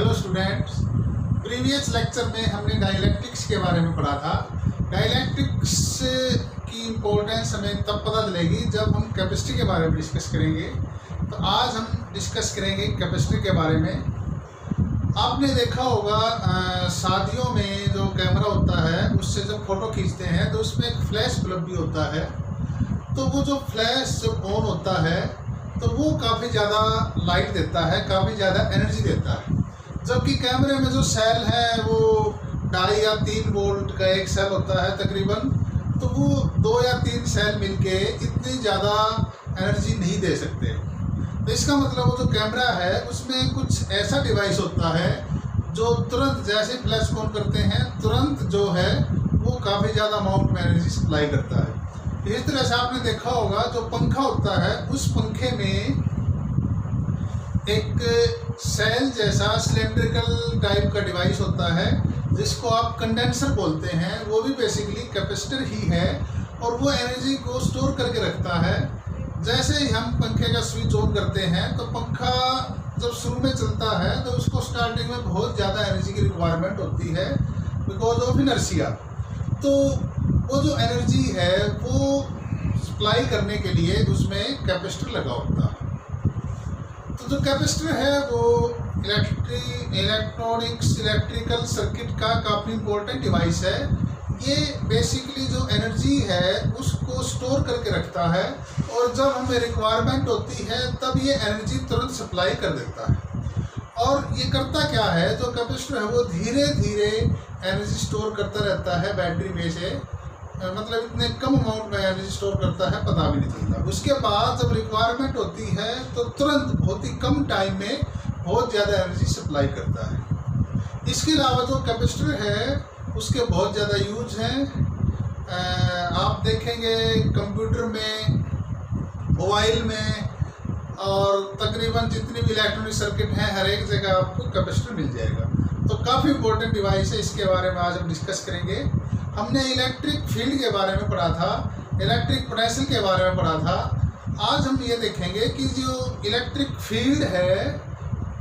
Hello students, previous lecture में हमने dielectrics के बारे में पढ़ा था। डाइलेक्ट्रिक्स की इम्पोर्टेंस हमें तब पता चलेगी जब हम कैपेसिटी के बारे में डिस्कस करेंगे। तो आज हम डिस्कस करेंगे कैपेसिटी के बारे में। आपने देखा होगा शादियों में जो कैमरा होता है उससे जब फोटो खींचते हैं तो उसमें एक फ्लैश बल्ब भी होता है। तो वो जो फ्लैश जब ऑन होता है तो वो काफ़ी ज़्यादा लाइट देता है, काफ़ी ज़्यादा एनर्जी देता है। जबकि कैमरे में जो सेल है वो 2.5 या 3 वोल्ट का एक सेल होता है तकरीबन, तो वो 2 या 3 सेल मिलके इतनी ज़्यादा एनर्जी नहीं दे सकते। तो इसका मतलब वो जो कैमरा है उसमें कुछ ऐसा डिवाइस होता है जो तुरंत जैसे फ्लैश ऑन करते हैं तुरंत जो है वो काफ़ी ज़्यादा अमाउंट में एनर्जी सप्लाई करता है। इस तरह से आपने देखा होगा जो पंखा होता है उस पंखे में एक सेल जैसा सिलेंड्रिकल टाइप का डिवाइस होता है जिसको आप कंडेंसर बोलते हैं। वो भी बेसिकली कैपेसिटर ही है और वो एनर्जी को स्टोर करके रखता है। जैसे ही हम पंखे का स्विच ऑन करते हैं तो पंखा जब शुरू में चलता है तो उसको स्टार्टिंग में बहुत ज़्यादा एनर्जी की रिक्वायरमेंट होती है बिकॉज ऑफ इनर्शिया। तो वो जो एनर्जी है वो सप्लाई करने के लिए उसमें कैपेसिटर लगा होता है। तो जो कैपेसिटर है वो इलेक्ट्रिकल सर्किट का काफ़ी इम्पोर्टेंट डिवाइस है। ये बेसिकली जो एनर्जी है उसको स्टोर करके रखता है और जब हमें रिक्वायरमेंट होती है तब ये एनर्जी तुरंत सप्लाई कर देता है। और ये करता क्या है, जो कैपेसिटर है वो धीरे धीरे एनर्जी स्टोर करता रहता है बैटरी में से, मतलब इतने कम अमाउंट में एनर्जी स्टोर करता है पता भी नहीं चलता। उसके बाद जब रिक्वायरमेंट होती है तो तुरंत बहुत ही कम टाइम में बहुत ज़्यादा एनर्जी सप्लाई करता है। इसके अलावा जो कैपेसिटर है उसके बहुत ज़्यादा यूज हैं। आप देखेंगे कंप्यूटर में, मोबाइल में और तकरीबन जितनी भी इलेक्ट्रॉनिक सर्किट हैं हर एक जगह आपको कैपेसिटर मिल जाएगा। तो काफ़ी इंपॉर्टेंट डिवाइस है, इसके बारे में आज हम डिस्कस करेंगे। हमने इलेक्ट्रिक फील्ड के बारे में पढ़ा था, इलेक्ट्रिक पोटेंशियल के बारे में पढ़ा था। आज हम ये देखेंगे कि जो इलेक्ट्रिक फील्ड है,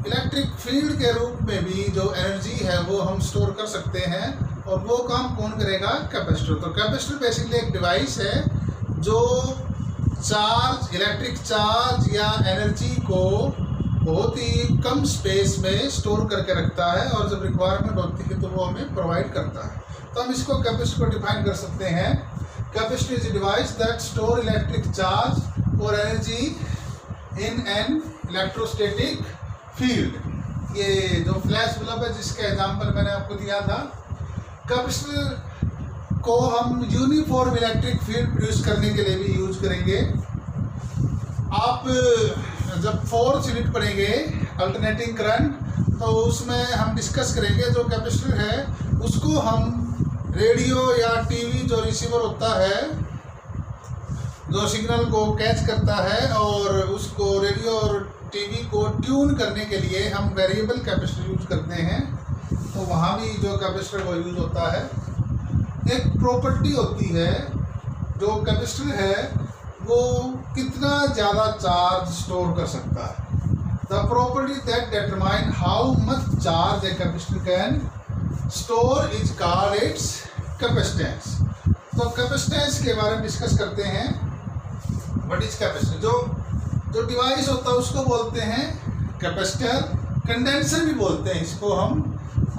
इलेक्ट्रिक फील्ड के रूप में भी जो एनर्जी है वो हम स्टोर कर सकते हैं और वो काम कौन करेगा, कैपेसिटर। तो कैपेसिटर बेसिकली एक डिवाइस है जो चार्ज, इलेक्ट्रिक चार्ज या एनर्जी को बहुत ही कम स्पेस में स्टोर करके रखता है और जब रिक्वायरमेंट होती है तो वो हमें प्रोवाइड करता है। तो हम इसको कैपेसिटर को डिफाइन कर सकते हैं। Capacitor is a device that store electric charge और energy in an electrostatic field. ये जो फ्लैश बल्ब है जिसका एग्जांपल मैंने आपको दिया था, कैपेसिटर को हम यूनिफॉर्म इलेक्ट्रिक फील्ड प्रोड्यूस करने के लिए भी यूज करेंगे। आप जब 4th यूनिट पढ़ेंगे अल्टरनेटिंग करंट तो उसमें हम डिस्कस करेंगे जो कैपेसिटर है उसको हम रेडियो या टीवी जो रिसीवर होता है जो सिग्नल को कैच करता है और उसको रेडियो और टीवी को ट्यून करने के लिए हम वेरिएबल कैपेसिटर यूज करते हैं। तो वहाँ भी जो कैपेसिटर वो यूज होता है। एक प्रॉपर्टी होती है जो कैपेसिटर है वो कितना ज़्यादा चार्ज स्टोर कर सकता है। The property that determine how much charge a capacitor can store is called its capacitance. तो कैपेसिटेंस के बारे में डिस्कस करते हैं। What is capacitor? जो डिवाइस होता है उसको बोलते हैं कैपेसिटर, कंडेंसर भी बोलते हैं इसको हम,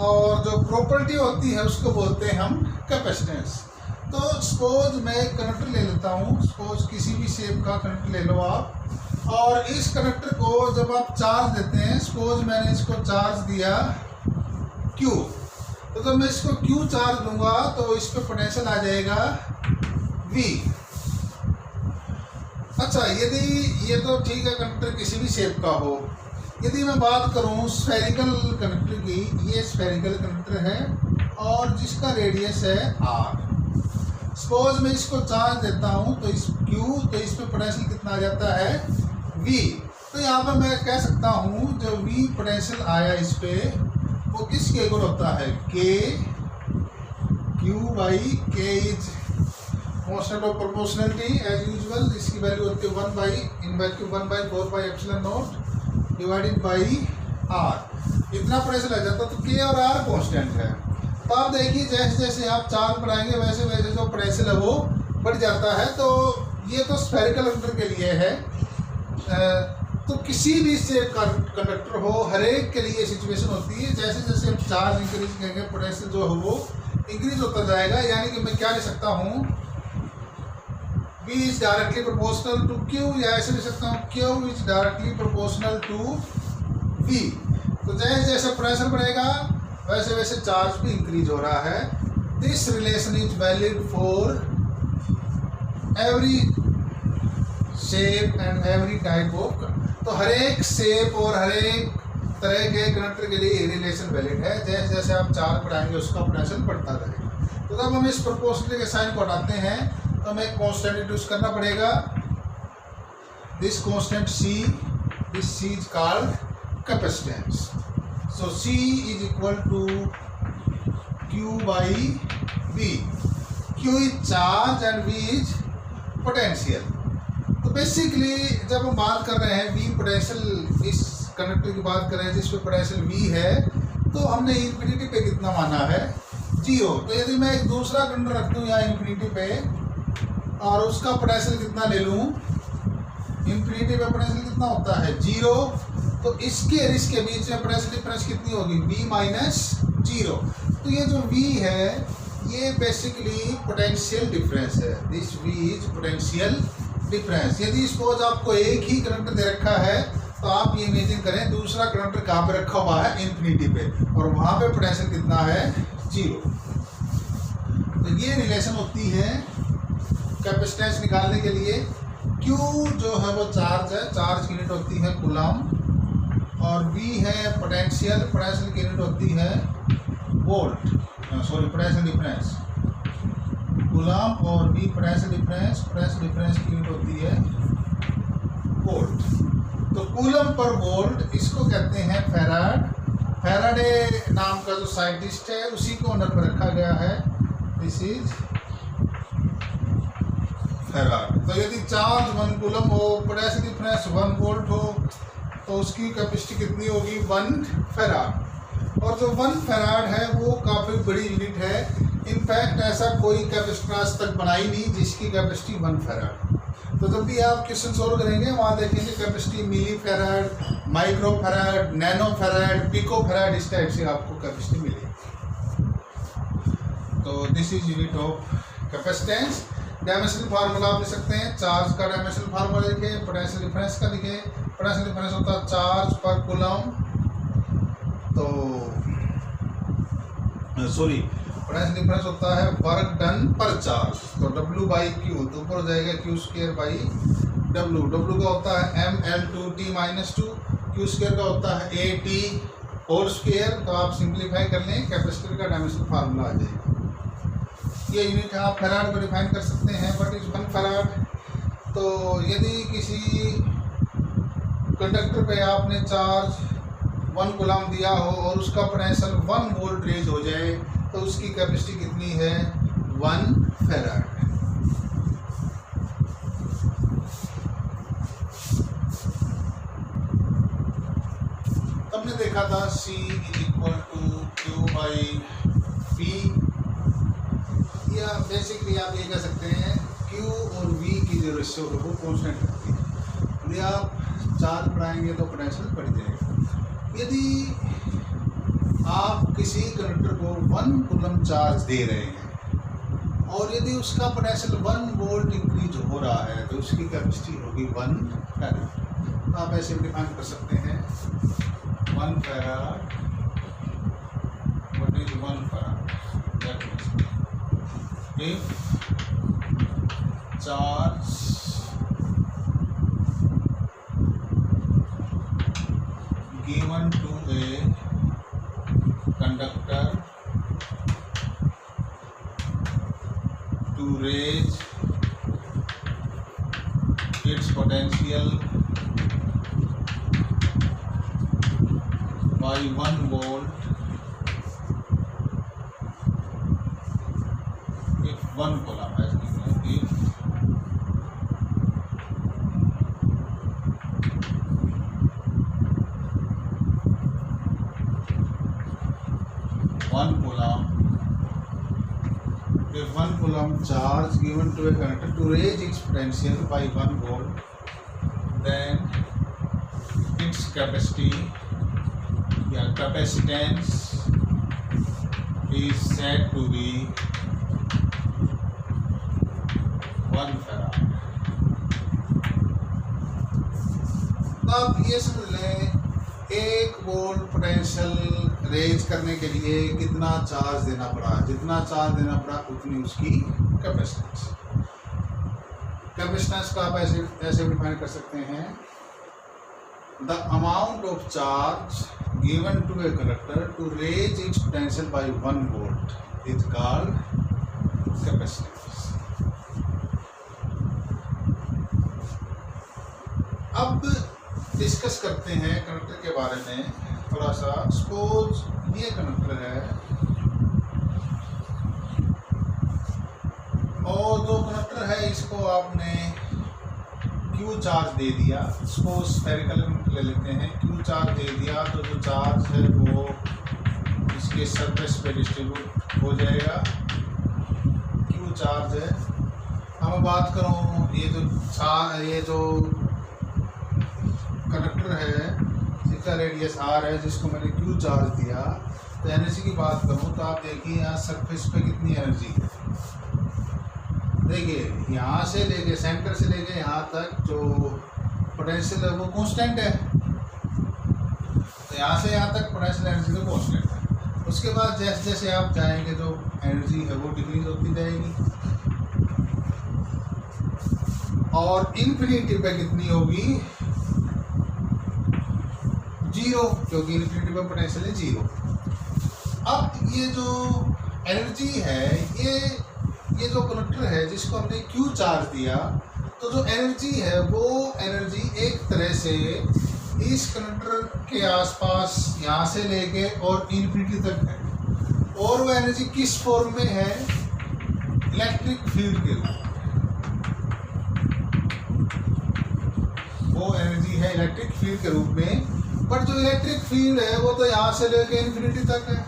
और जो प्रॉपर्टी होती है उसको बोलते हैं हम कैपेसिटेंस। तो सपोज मैं एक कनेक्टर ले लेता हूँ, सपोज किसी भी शेप का कनेक्टर ले लो आप, और इस कनेक्टर को जब आप चार्ज देते हैं, सपोज मैंने इसको चार्ज दिया Q, तो जब मैं इसको Q चार्ज दूंगा तो इस पर पोटेंशियल आ जाएगा V। अच्छा, यदि ये तो ठीक है कनेक्टर किसी भी शेप का हो, यदि मैं बात करूं स्फेरिकल कनेक्टर की, ये स्फेरिकल कनेक्टर है और जिसका रेडियस है R। सपोज मैं इसको चार्ज देता हूं तो इस Q, तो इस पे पोटेंशियल कितना आ जाता है V। तो यहाँ पर मैं कह सकता हूँ जो V पोटेंशियल आया इस पे वो किसके इक्वल होता है, K, Q by K is constant of proportionality as usual. इसकी वैल्यू होती है 1/(1/4 epsilon naught divided by R, इतना प्रेशर लग जाता है, तो के और आर कांस्टेंट है। तो आप देखिए जैसे जैसे आप चार्ज बढ़ाएंगे वैसे वैसे जो प्रेशर है वो बढ़ जाता है। तो ये तो स्फेरिकल कंडक्टर के लिए है। तो किसी भी शेप का कंडक्टर हो, हर एक के लिए सिचुएशन होती है। जैसे जैसे हम चार्ज इंक्रीज करेंगे पोटेंशियल जो है वो इंक्रीज होता जाएगा। यानी कि मैं क्या लिख सकता हूँ, V is directly proportional to Q, या ऐसे लिख सकता हूँ Q is directly proportional to V। तो जैसे जैसे प्रेशर बढ़ेगा वैसे वैसे चार्ज भी इंक्रीज हो रहा है। This relation is valid for every shape and every type of. तो हर एक शेप और हर एक तरह के कंडक्टर के लिए रिलेशन वैलिड है। जैसे जैसे आप चार्ज बढ़ाएंगे उसका पोटेंशियल बढ़ता रहेगा। तो जब हम इस प्रोपोर्शनल के साइन को हटाते हैं तो हमें कांस्टेंट इंट्रोड्यूस करना पड़ेगा। This constant C, this C is called capacitance. So C is equal to Q by V। Q is charge and V is potential. तो बेसिकली जब हम बात कर रहे हैं V पोटेंशियल, इस कंडक्टर की बात कर रहे हैं जिसपे पोटेंशियल V है, तो हमने इन्फिनिटी पे कितना माना है, 0। तो यदि मैं एक दूसरा कंडक्टर रख दूँ यहाँ इन्फिनिटी पे और उसका पोटेंशियल कितना ले लूँ, इन्फिनिटी पे पोटेंशियल कितना होता है, 0। तो इसके और इसके बीच में पोटेंशियल डिफरेंस कितनी होगी, V माइनस 0। तो ये जो V है ये बेसिकली पोटेंशियल डिफरेंस है। This V is potential difference. यदि सपोज आपको एक ही कंडक्टर दे रखा है तो आप ये इमेजिन करें दूसरा कंडक्टर कहाँ पे रखा हुआ है, इन्फिनिटी पे, और वहाँ पे पोटेंशियल कितना है, 0। तो ये रिलेशन होती है कैपेसिटेंस निकालने के लिए। Q जो है वो चार्ज है, चार्ज की यूनिट होती है कूलम, और V है पोटेंशियल, पोटेंशियल की यूनिट होती है volt, sorry potential difference. Coulomb और V potential difference, potential difference की यूनिट होती है वोल्ट। तो कूलम पर वोल्ट इसको कहते हैं फैराड। फैराडे नाम का जो साइंटिस्ट है उसी को ऑनर पर रखा गया है। This is farad. तो यदि चार्ज 1 कूलम हो, पोटेंशियल डिफरेंस 1 वोल्ट हो, तो उसकी कैपेसिटी कितनी होगी, 1 फैराड। और जो 1 फैराड है वो काफ़ी बड़ी यूनिट है। इनफैक्ट ऐसा कोई कैपेसिटर आज तक बनाई नहीं जिसकी कैपेसिटी 1 फैराड। तो जब भी आप क्वेश्चन सोल्व करेंगे वहाँ देखेंगे capacity millifarad, microfarad, nanofarad, picofarad, इस टाइप से आपको कैपेसिटी मिलेगी। तो this is unit of capacitance. Dimensional formula आप लिख सकते हैं, चार्ज का डायमेंशनल फार्मूला लिखे, पोटेंशियल डिफरेंस का लिखे। पोटेंशियल डिफरेंस होता है चार्ज पर कूलम, तो सॉरी पोटेंशियल डिफरेंस होता है वर्क डन पर चार्ज। तो W बाई Q, तो ऊपर हो जाएगा Q square by W। W का होता है mL2T माइनस 2, Q स्क्वायर का होता है AT होल स्क्वायर। तो आप सिंप्लीफाई कर लें, कैपेसिटर का डायमेंशनल फार्मूला आ जाएगा। ये यूनिट है, आप फैराड को डिफाइन कर सकते हैं, बट इज 1 फैराड। तो यदि किसी कंडक्टर पे आपने चार्ज 1 कूलम दिया हो और उसका पोटेंशियल 1 वोल्ट रेज हो जाए तो उसकी कैपेसिटी कितनी है, 1 फैराड। हमने देखा था C is equal to Q by V, या बेसिकली आप ये कह सकते हैं Q और V की जो रेशियो है वो कांस्टेंट रहती है। यदि आप चार्ज बढ़ाएंगे तो पोटेंशियल बढ़ जाएगा। यदि आप किसी कंडक्टर को 1 कूलम चार्ज दे रहे हैं और यदि उसका पोटेंशियल 1 वोल्ट इंक्रीज हो रहा है तो उसकी कैपेसिटी होगी 1 फैराड। आप ऐसे डिफाइन कर सकते हैं 1 farad, what is 1 farad, that means if charge given to a conductor to raise its potential by 1 volt if 1 coulomb, as if if 1 coulomb charge given to a conductor to raise its potential by 1 volt, then its capacity या capacitance is said to be 1 farad. अब ये समझ लें 1 volt potential raise करने के लिए कितना charge देना पड़ा, जितना चार्ज देना पड़ा उतनी उसकी कैपेसिटेंस। कैपेसिटेंस को आप ऐसे डिफाइन कर सकते हैं, the amount of charge given to a conductor to raise its potential by 1 volt is called capacitance. अब डिस्कस करते हैं कंडक्टर के बारे में थोड़ा सा। सपोज ये कंडक्टर है और जो कंडक्टर है इसको आपने Q चार्ज दे दिया। सपोज स्फेरिकल ले लेते हैं, Q चार्ज दे दिया तो जो चार्ज है वो इसके सरफेस पे डिस्ट्रीब्यूट हो जाएगा। Q चार्ज है। अब मैं बात करूँ ये जो कंडक्टर है जिसका रेडियस r है, जिसको मैंने Q चार्ज दिया, तो एनर्जी की बात करूँ तो आप देखिए यहाँ सरफेस पे कितनी एनर्जी है। देखिए यहाँ से लेके सेंटर से लेके यहाँ तक जो पोटेंशियल है वो कांस्टेंट है, तो यहाँ से यहाँ तक पोटेंशियल एनर्जी तो कांस्टेंट है। उसके बाद जैसे जैसे आप जाएंगे जो एनर्जी है वो डिक्रीज होती जाएगी और इन्फिनिटी पे कितनी होगी, 0, क्योंकि इन्फिनिटी पर पोटेंशियल है 0। अब ये जो एनर्जी है ये जो कंडक्टर है जिसको हमने Q चार्ज दिया, तो जो एनर्जी है वो एनर्जी एक तरह से इस कंडक्टर के आसपास यहाँ से लेके और इन्फिनिटी तक है। और वो एनर्जी किस फॉर्म में है, इलेक्ट्रिक फील्ड के रूप में। वो एनर्जी है इलेक्ट्रिक फील्ड के रूप में, बट जो इलेक्ट्रिक फील्ड है वो तो यहाँ से लेके इन्फिनिटी तक है।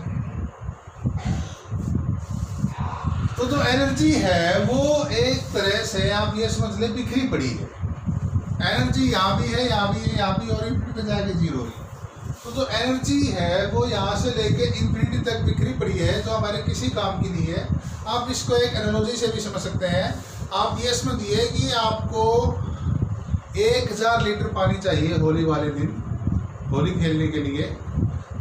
तो जो एनर्जी है वो एक तरह से आप ये समझ ले बिखरी पड़ी है। एनर्जी यहाँ भी है, यहाँ भी है, यहाँ भी, और इन्फिनिटी पे जाके 0 है। तो जो एनर्जी है वो यहाँ से लेके इन्फिनिटी तक बिखरी पड़ी है, जो हमारे किसी काम की नहीं है। आप इसको एक एनालॉजी से भी समझ सकते हैं। आप ये समझिए कि आपको 1000 लीटर पानी चाहिए होली वाले दिन, होली खेलने के लिए।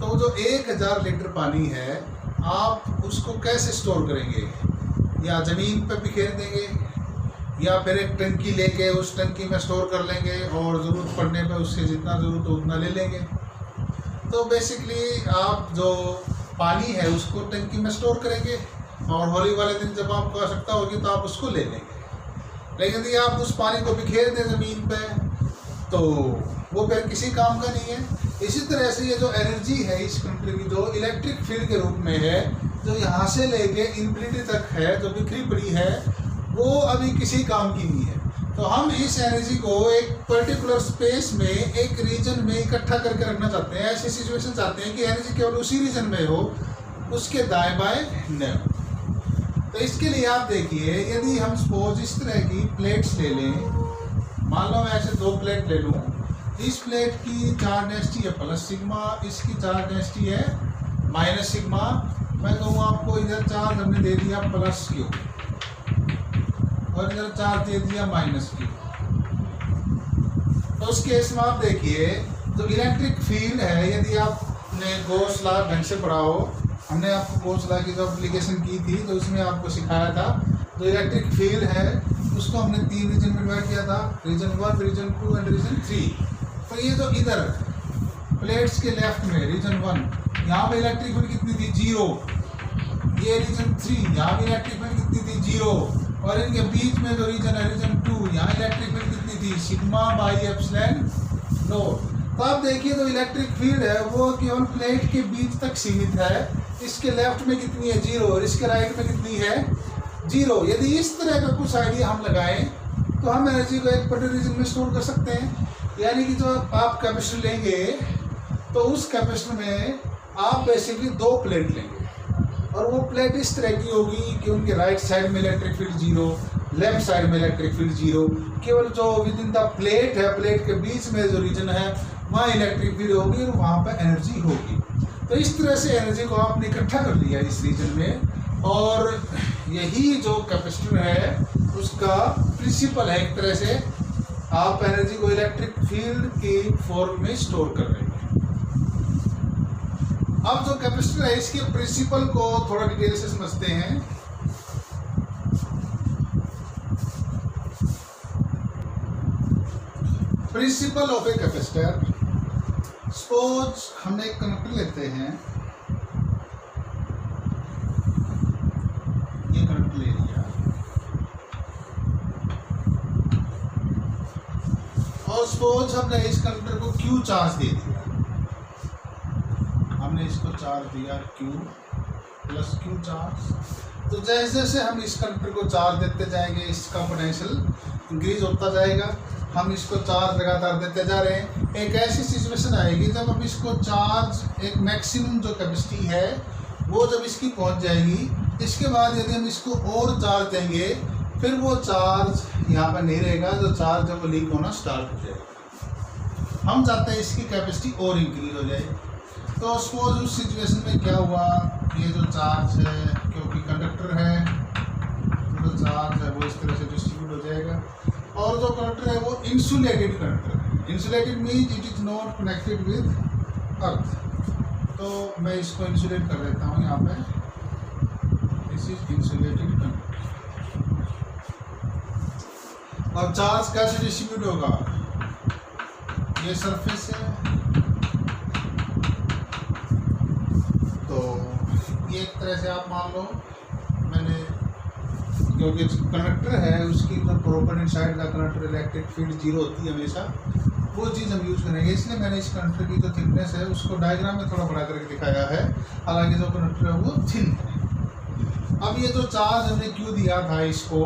तो जो 1000 लीटर पानी है आप उसको कैसे स्टोर करेंगे, या ज़मीन पर बिखेर देंगे या फिर एक टंकी लेके उस टंकी में स्टोर कर लेंगे और ज़रूरत पड़ने पे उससे जितना ज़रूरत हो उतना ले लेंगे। तो बेसिकली आप जो पानी है उसको टंकी में स्टोर करेंगे और होली वाले दिन जब आपको आवश्यकता होगी तो आप उसको ले लेंगे। लेकिन यदि आप उस पानी को बिखेर दें ज़मीन पे तो वो फिर किसी काम का नहीं है। इसी तरह से ये जो एनर्जी है इस कंडक्टर की, जो इलेक्ट्रिक फील्ड के रूप में है, जो यहाँ से लेके इन्फिनिटी तक है, जो बिखरी पड़ी है, वो अभी किसी काम की नहीं है। तो हम इस एनर्जी को एक पर्टिकुलर स्पेस में, एक रीजन में इकट्ठा करके रखना चाहते हैं। ऐसी सिचुएशन चाहते हैं कि एनर्जी केवल उसी रीजन में हो, उसके दाएं बाएं न हो। तो इसके लिए आप देखिए, यदि हम सपोज इस तरह की प्लेट्स ले लें, मान लो मैं ऐसे 2 प्लेट ले लूँ। इस प्लेट की चार्ज डेंसिटी है प्लस सिग्मा, इसकी चार्ज डेंसिटी है माइनस सिग्मा। मैं कहूँ आपको इधर चार्ज हमने दे दिया प्लस क्यू और इधर चार्ज दे दिया माइनस क्यू। तो उस केस में आप देखिए जो इलेक्ट्रिक फील्ड है, यदि आपने गॉस लॉ ढंग से पढ़ा हो, हमने आपको गॉस लॉ की जो एप्लीकेशन की थी तो उसमें आपको सिखाया था, जो इलेक्ट्रिक फील्ड है उसको हमने 3 रीजन में डिवाइड किया था, रीजन 1, रीजन 2 एंड रीजन 3। तो ये जो इधर प्लेट्स के लेफ्ट में रीजन 1, यहाँ पे इलेक्ट्रिक फील्ड कितनी थी 0। ये रीजन 3, यहाँ भी इलेक्ट्रिक फील्ड कितनी थी 0। और इनके बीच में जो रीजन है रीजन 2, यहाँ इलेक्ट्रिक फील्ड कितनी थी सिग्मा बाई एप्सिलॉन नॉट। तो आप देखिए जो इलेक्ट्रिक फील्ड है वो केवल प्लेट के बीच तक सीमित है। इसके लेफ्ट में कितनी है 0 और इसके राइट में कितनी है 0। यदि इस तरह का कुछ आइडिया हम लगाएं तो हम एनर्जी को एक पर्टिकुलर रीजन में स्टोर कर सकते हैं। यानी कि जो आप कैपेसिटर लेंगे तो उस कैपेसिटर में आप बेसिकली 2 प्लेट लेंगे। और वो प्लेट इस तरह की होगी कि उनके राइट साइड में इलेक्ट्रिक फील्ड 0, लेफ्ट साइड में इलेक्ट्रिक फील्ड 0, केवल जो विद इन द प्लेट है, प्लेट के बीच में जो रीजन है वहाँ इलेक्ट्रिक फील्ड होगी और वहाँ पर एनर्जी होगी। तो इस तरह से एनर्जी को आपने इकट्ठा कर लिया इस रीजन में, और यही जो कैपेसिटर है उसका प्रिंसिपल है। एक तरह से आप एनर्जी को इलेक्ट्रिक फील्ड की फॉर्म में स्टोर कर रहे हैं। अब जो कैपेसिटर है इसके प्रिंसिपल को थोड़ा डिटेल से समझते हैं। Principle of a capacitor, suppose हमने एक कंडक्टर लेते हैं, ये कंडक्टर ले लिया और सपोज हमने इस कंडक्टर को Q चार्ज दे दिया, हमने इसको चार्ज दिया Q प्लस Q चार्ज। तो जैसे जैसे हम इस कंडक्टर को चार्ज देते जाएंगे इसका पोटेंशियल इंक्रीज होता जाएगा, हम इसको चार्ज लगातार देते जा रहे हैं। एक ऐसी सिचुएशन आएगी जब हम इसको चार्ज, एक मैक्सिमम जो कैपेसिटी है वो जब इसकी पहुंच जाएगी, इसके बाद यदि हम इसको और चार्ज देंगे फिर वो चार्ज यहाँ पर नहीं रहेगा, जो चार्ज जब वो लीक होना स्टार्ट हो जाएगा। हम चाहते हैं इसकी कैपेसिटी और इंक्रीज हो जाए। तो सपोज उस सिचुएशन में क्या हुआ, ये जो चार्ज है क्योंकि कंडक्टर है तो जो चार्ज है वो इस तरह से डिस्ट्रीब्यूट हो जाएगा, और जो कंडक्टर है वो इंसुलेटेड कंडक्टर है। Insulated means it is not connected with अर्थ। तो मैं इसको इंसुलेट कर देता हूँ यहाँ पे, दिस इज इंसुलेटेड कंडक्टर। अब चार्ज कैसे डिस्ट्रीब्यूट होगा, ये सरफेस है तो ये एक तरह से आप मान लो, मैंने क्योंकि कंडक्टर है उसकी जो प्रोपोनेंट साइड का कंडक्टर इलेक्ट्रिक फील्ड 0 होती है हमेशा, वो चीज़ हम यूज़ करेंगे। इसलिए मैंने इस कंडक्टर की जो थिकनेस है उसको डायग्राम में थोड़ा बड़ा करके दिखाया है, हालांकि जो कंडक्टर है वो थिन है। अब ये जो चार्ज हमने Q दिया था इसको,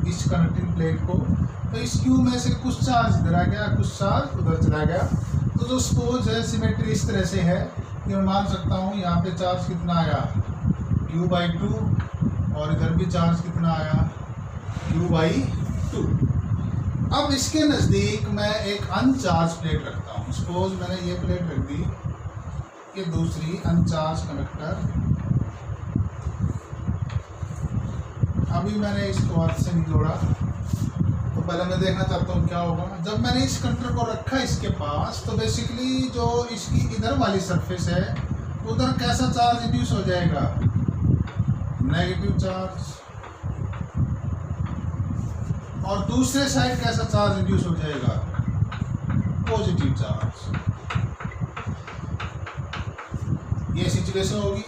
इस कनेक्टिंग प्लेट को, तो इस Q में से कुछ चार्ज इधर आ गया, कुछ चार्ज उधर चला गया। तो जो सपोज है सिमेट्री इस तरह से है कि मैं मान सकता हूँ यहाँ पे चार्ज कितना आया Q/2, और इधर भी चार्ज कितना आया Q/2। अब इसके नज़दीक मैं एक अनचार्ज प्लेट रखता हूँ। सपोज मैंने ये प्लेट रख दी, ये दूसरी अनचार्ज कंडक्टर। अभी मैंने इसको हाथ से नहीं जोड़ा, तो पहले मैं देखना चाहता हूँ क्या होगा। जब मैंने इस कंडक्टर को रखा इसके पास, तो बेसिकली जो इसकी इधर वाली सरफेस है उधर कैसा चार्ज इंड्यूस हो जाएगा, नेगेटिव चार्ज, और दूसरे साइड कैसा चार्ज इंड्यूस हो जाएगा, पॉजिटिव चार्ज। ये सिचुएशन होगी।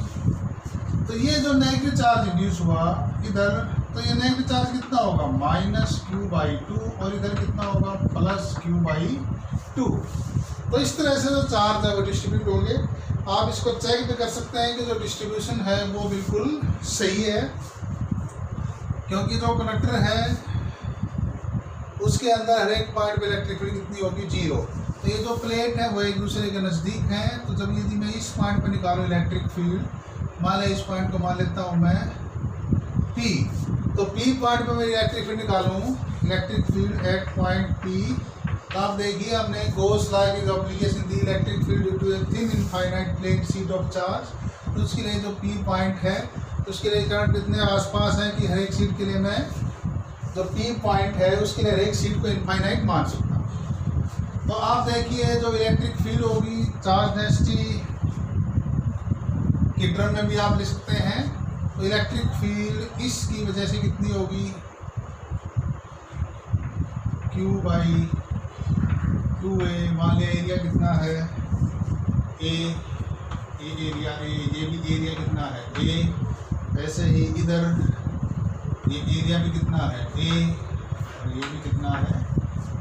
तो ये जो नेगेटिव चार्ज इंड्यूस हुआ इधर, तो ये नेगेटिव चार्ज कितना होगा -Q/2, और इधर कितना होगा +Q/2। तो इस तरह से जो चार्ज है वो डिस्ट्रीब्यूट होंगे। आप इसको चेक भी कर सकते हैं कि जो डिस्ट्रीब्यूशन है वो बिल्कुल सही है, क्योंकि जो कंडक्टर है उसके अंदर हर एक पॉइंट पे इलेक्ट्रिक फील्ड कितनी होगी 0। तो ये जो प्लेट है वो एक दूसरे के नज़दीक हैं। तो जब यदि मैं इस पॉइंट पे निकालूँ इलेक्ट्रिक फील्ड, मान लें इस पॉइंट को मान लेता हूँ मैं P, तो P पॉइंट पे मैं इलेक्ट्रिक फील्ड निकालूँ, electric field at point P, तो आप देखिए हमने गॉस लॉ की जो एप्लीकेशन दी, electric field due to a thin infinite plane sheet of charge. तो उसके लिए जो P पॉइंट है तो उसके लिए करंट इतने आसपास है कि हर एक शीट के लिए मैं जो P पॉइंट है उसके लिए हर एक शीट को इनफाइनाइट मान सकता हूँ। तो आप देखिए जो इलेक्ट्रिक फील्ड होगी चार्ज डेंसिटी की टर्म में भी आप लिख सकते हैं। तो इलेक्ट्रिक फील्ड इसकी वजह से कितनी होगी Q/2A। मान लिया एरिया कितना है A एरिया A, ये भी एरिया कितना है A, ऐसे ही इधर ये एरिया भी कितना है A, और ये भी कितना है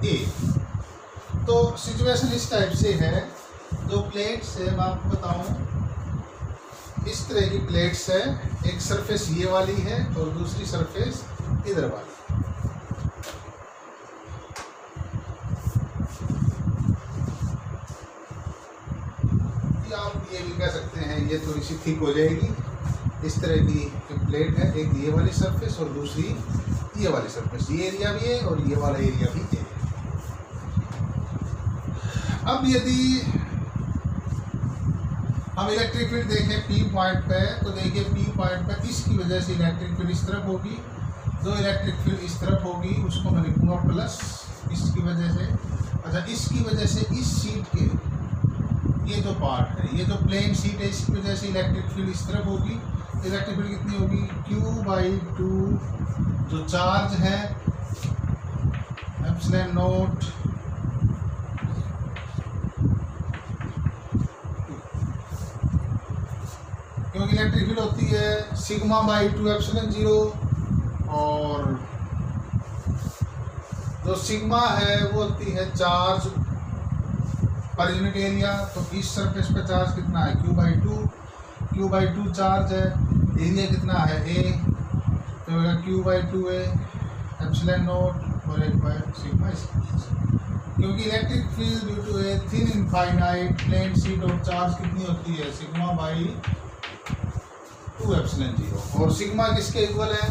A। तो सिचुएशन इस टाइप से है। जो प्लेट्स है मैं आपको बताऊं, इस तरह की प्लेट्स है, एक सरफेस ये वाली है और दूसरी सरफेस इधर वाली। आप ये भी कह सकते हैं ये थोड़ी सी थिक हो जाएगी इस तरह की एक प्लेट है, एक ये वाली सरफेस और दूसरी ये वाली सरफेस, ये एरिया भी है और ये वाला एरिया भी है। अब यदि हम इलेक्ट्रिक फील्ड देखें पी पॉइंट पे, तो देखिए पी पॉइंट पे इसकी वजह से इलेक्ट्रिक फील्ड इस तरफ होगी, जो इलेक्ट्रिक फील्ड इस तरफ होगी उसको मैं लिखूँगा प्लस इसकी वजह से। अच्छा, इसकी वजह से इस शीट के ये जो पार्ट है, ये जो प्लेन शीट है, इसकी वजह से इलेक्ट्रिक फील्ड इस तरफ होगी। इलेक्ट्रिक फील्ड कितनी होगी? Q/2 जो चार्ज है एप्सिलॉन नॉट क्योंकि इलेक्ट्रिक फील्ड होती है σ/2 एप्सिलॉन 0 और जो सिग्मा है वो होती है चार्ज पर यूनिट एरिया। तो इस सरफेस पे चार्ज कितना है? Q/2 चार्ज है, एरिया कितना है? A, तो होगा Q/2A एप्सिलॉन नॉट और 1/σ। क्योंकि electric field due to a thin infinite plane sheet of charge कितनी होती है? σ/2 एप्सिलॉन 0। और सिग्मा किसके इक्वल है?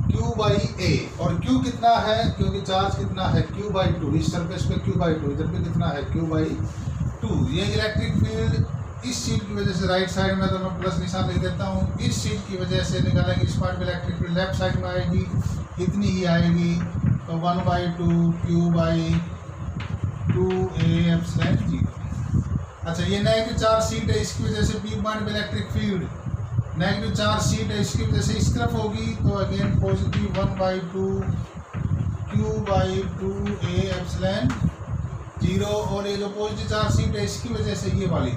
Q/A। और Q कितना है? क्योंकि चार्ज कितना है? Q/2, इस सरफेस पे Q/2, इधर पे कितना है? Q/2। ये इलेक्ट्रिक फील्ड इस शीट की वजह से राइट साइड में, तो मैं प्लस निशान लिख देता हूँ, इस शीट की वजह से निकालेंगे इस पार्ट में इलेक्ट्रिक फील्ड लेफ्ट साइड में आएगी, इतनी ही आएगी। तो 1/2 Q/2A एप्सिलॉन 0। अच्छा, ये नेगेटिव चार्ज शीट है, इसकी वजह से पी पॉइंट में electric field negative charge sheet है, इसकी वजह से इस तरफ होगी। तो अगेन पॉजिटिव 1/2 Q/2A एप्सिलॉन 0। और ये जो पॉजिटिव चार्ज शीट है इसकी वजह से ये वाली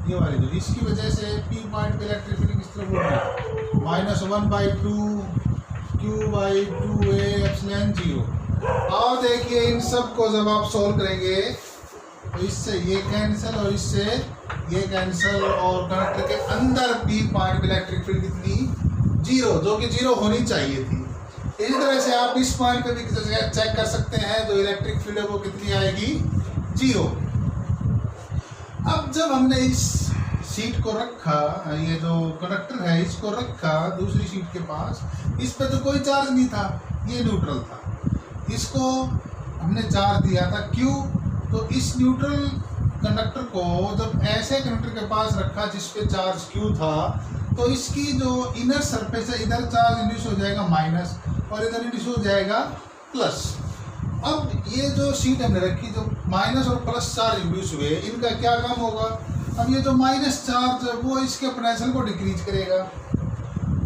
जो इसकी वजह से पी पॉइंट पे इलेक्ट्रिक फील्ड किस तरफ होगी? -1/2 Q/2A एप्सिलॉन 0। और देखिए इन सब को जब आप सॉल्व करेंगे तो इससे ये कैंसिल और इससे ये कैंसिल, और कंडक्टर के अंदर पी पॉइंट पे इलेक्ट्रिक फील्ड कितनी? 0, जो कि 0 होनी चाहिए थी। इसी तरह से आप इस पॉइंट पे भी चेक कर सकते हैं, जो इलेक्ट्रिक फील्ड है वो कितनी आएगी? 0। अब जब हमने इस शीट को रखा, ये जो कंडक्टर है इसको रखा दूसरी शीट के पास, इस पे तो कोई चार्ज नहीं था, ये न्यूट्रल था, इसको हमने चार्ज दिया था Q। तो इस न्यूट्रल कंडक्टर को जब ऐसे कंडक्टर के पास रखा जिस पे चार्ज Q था, तो इसकी जो इनर सरफेस है, इधर चार्ज इंड्यूस हो जाएगा माइनस और इधर इंड्यूस हो जाएगा प्लस। अब ये जो शीट हमने रखी, जो माइनस और प्लस चार्ज इंड्यूस हुए, इनका क्या काम होगा? अब ये जो माइनस चार्ज है वो इसके पोटेंशियल को डिक्रीज करेगा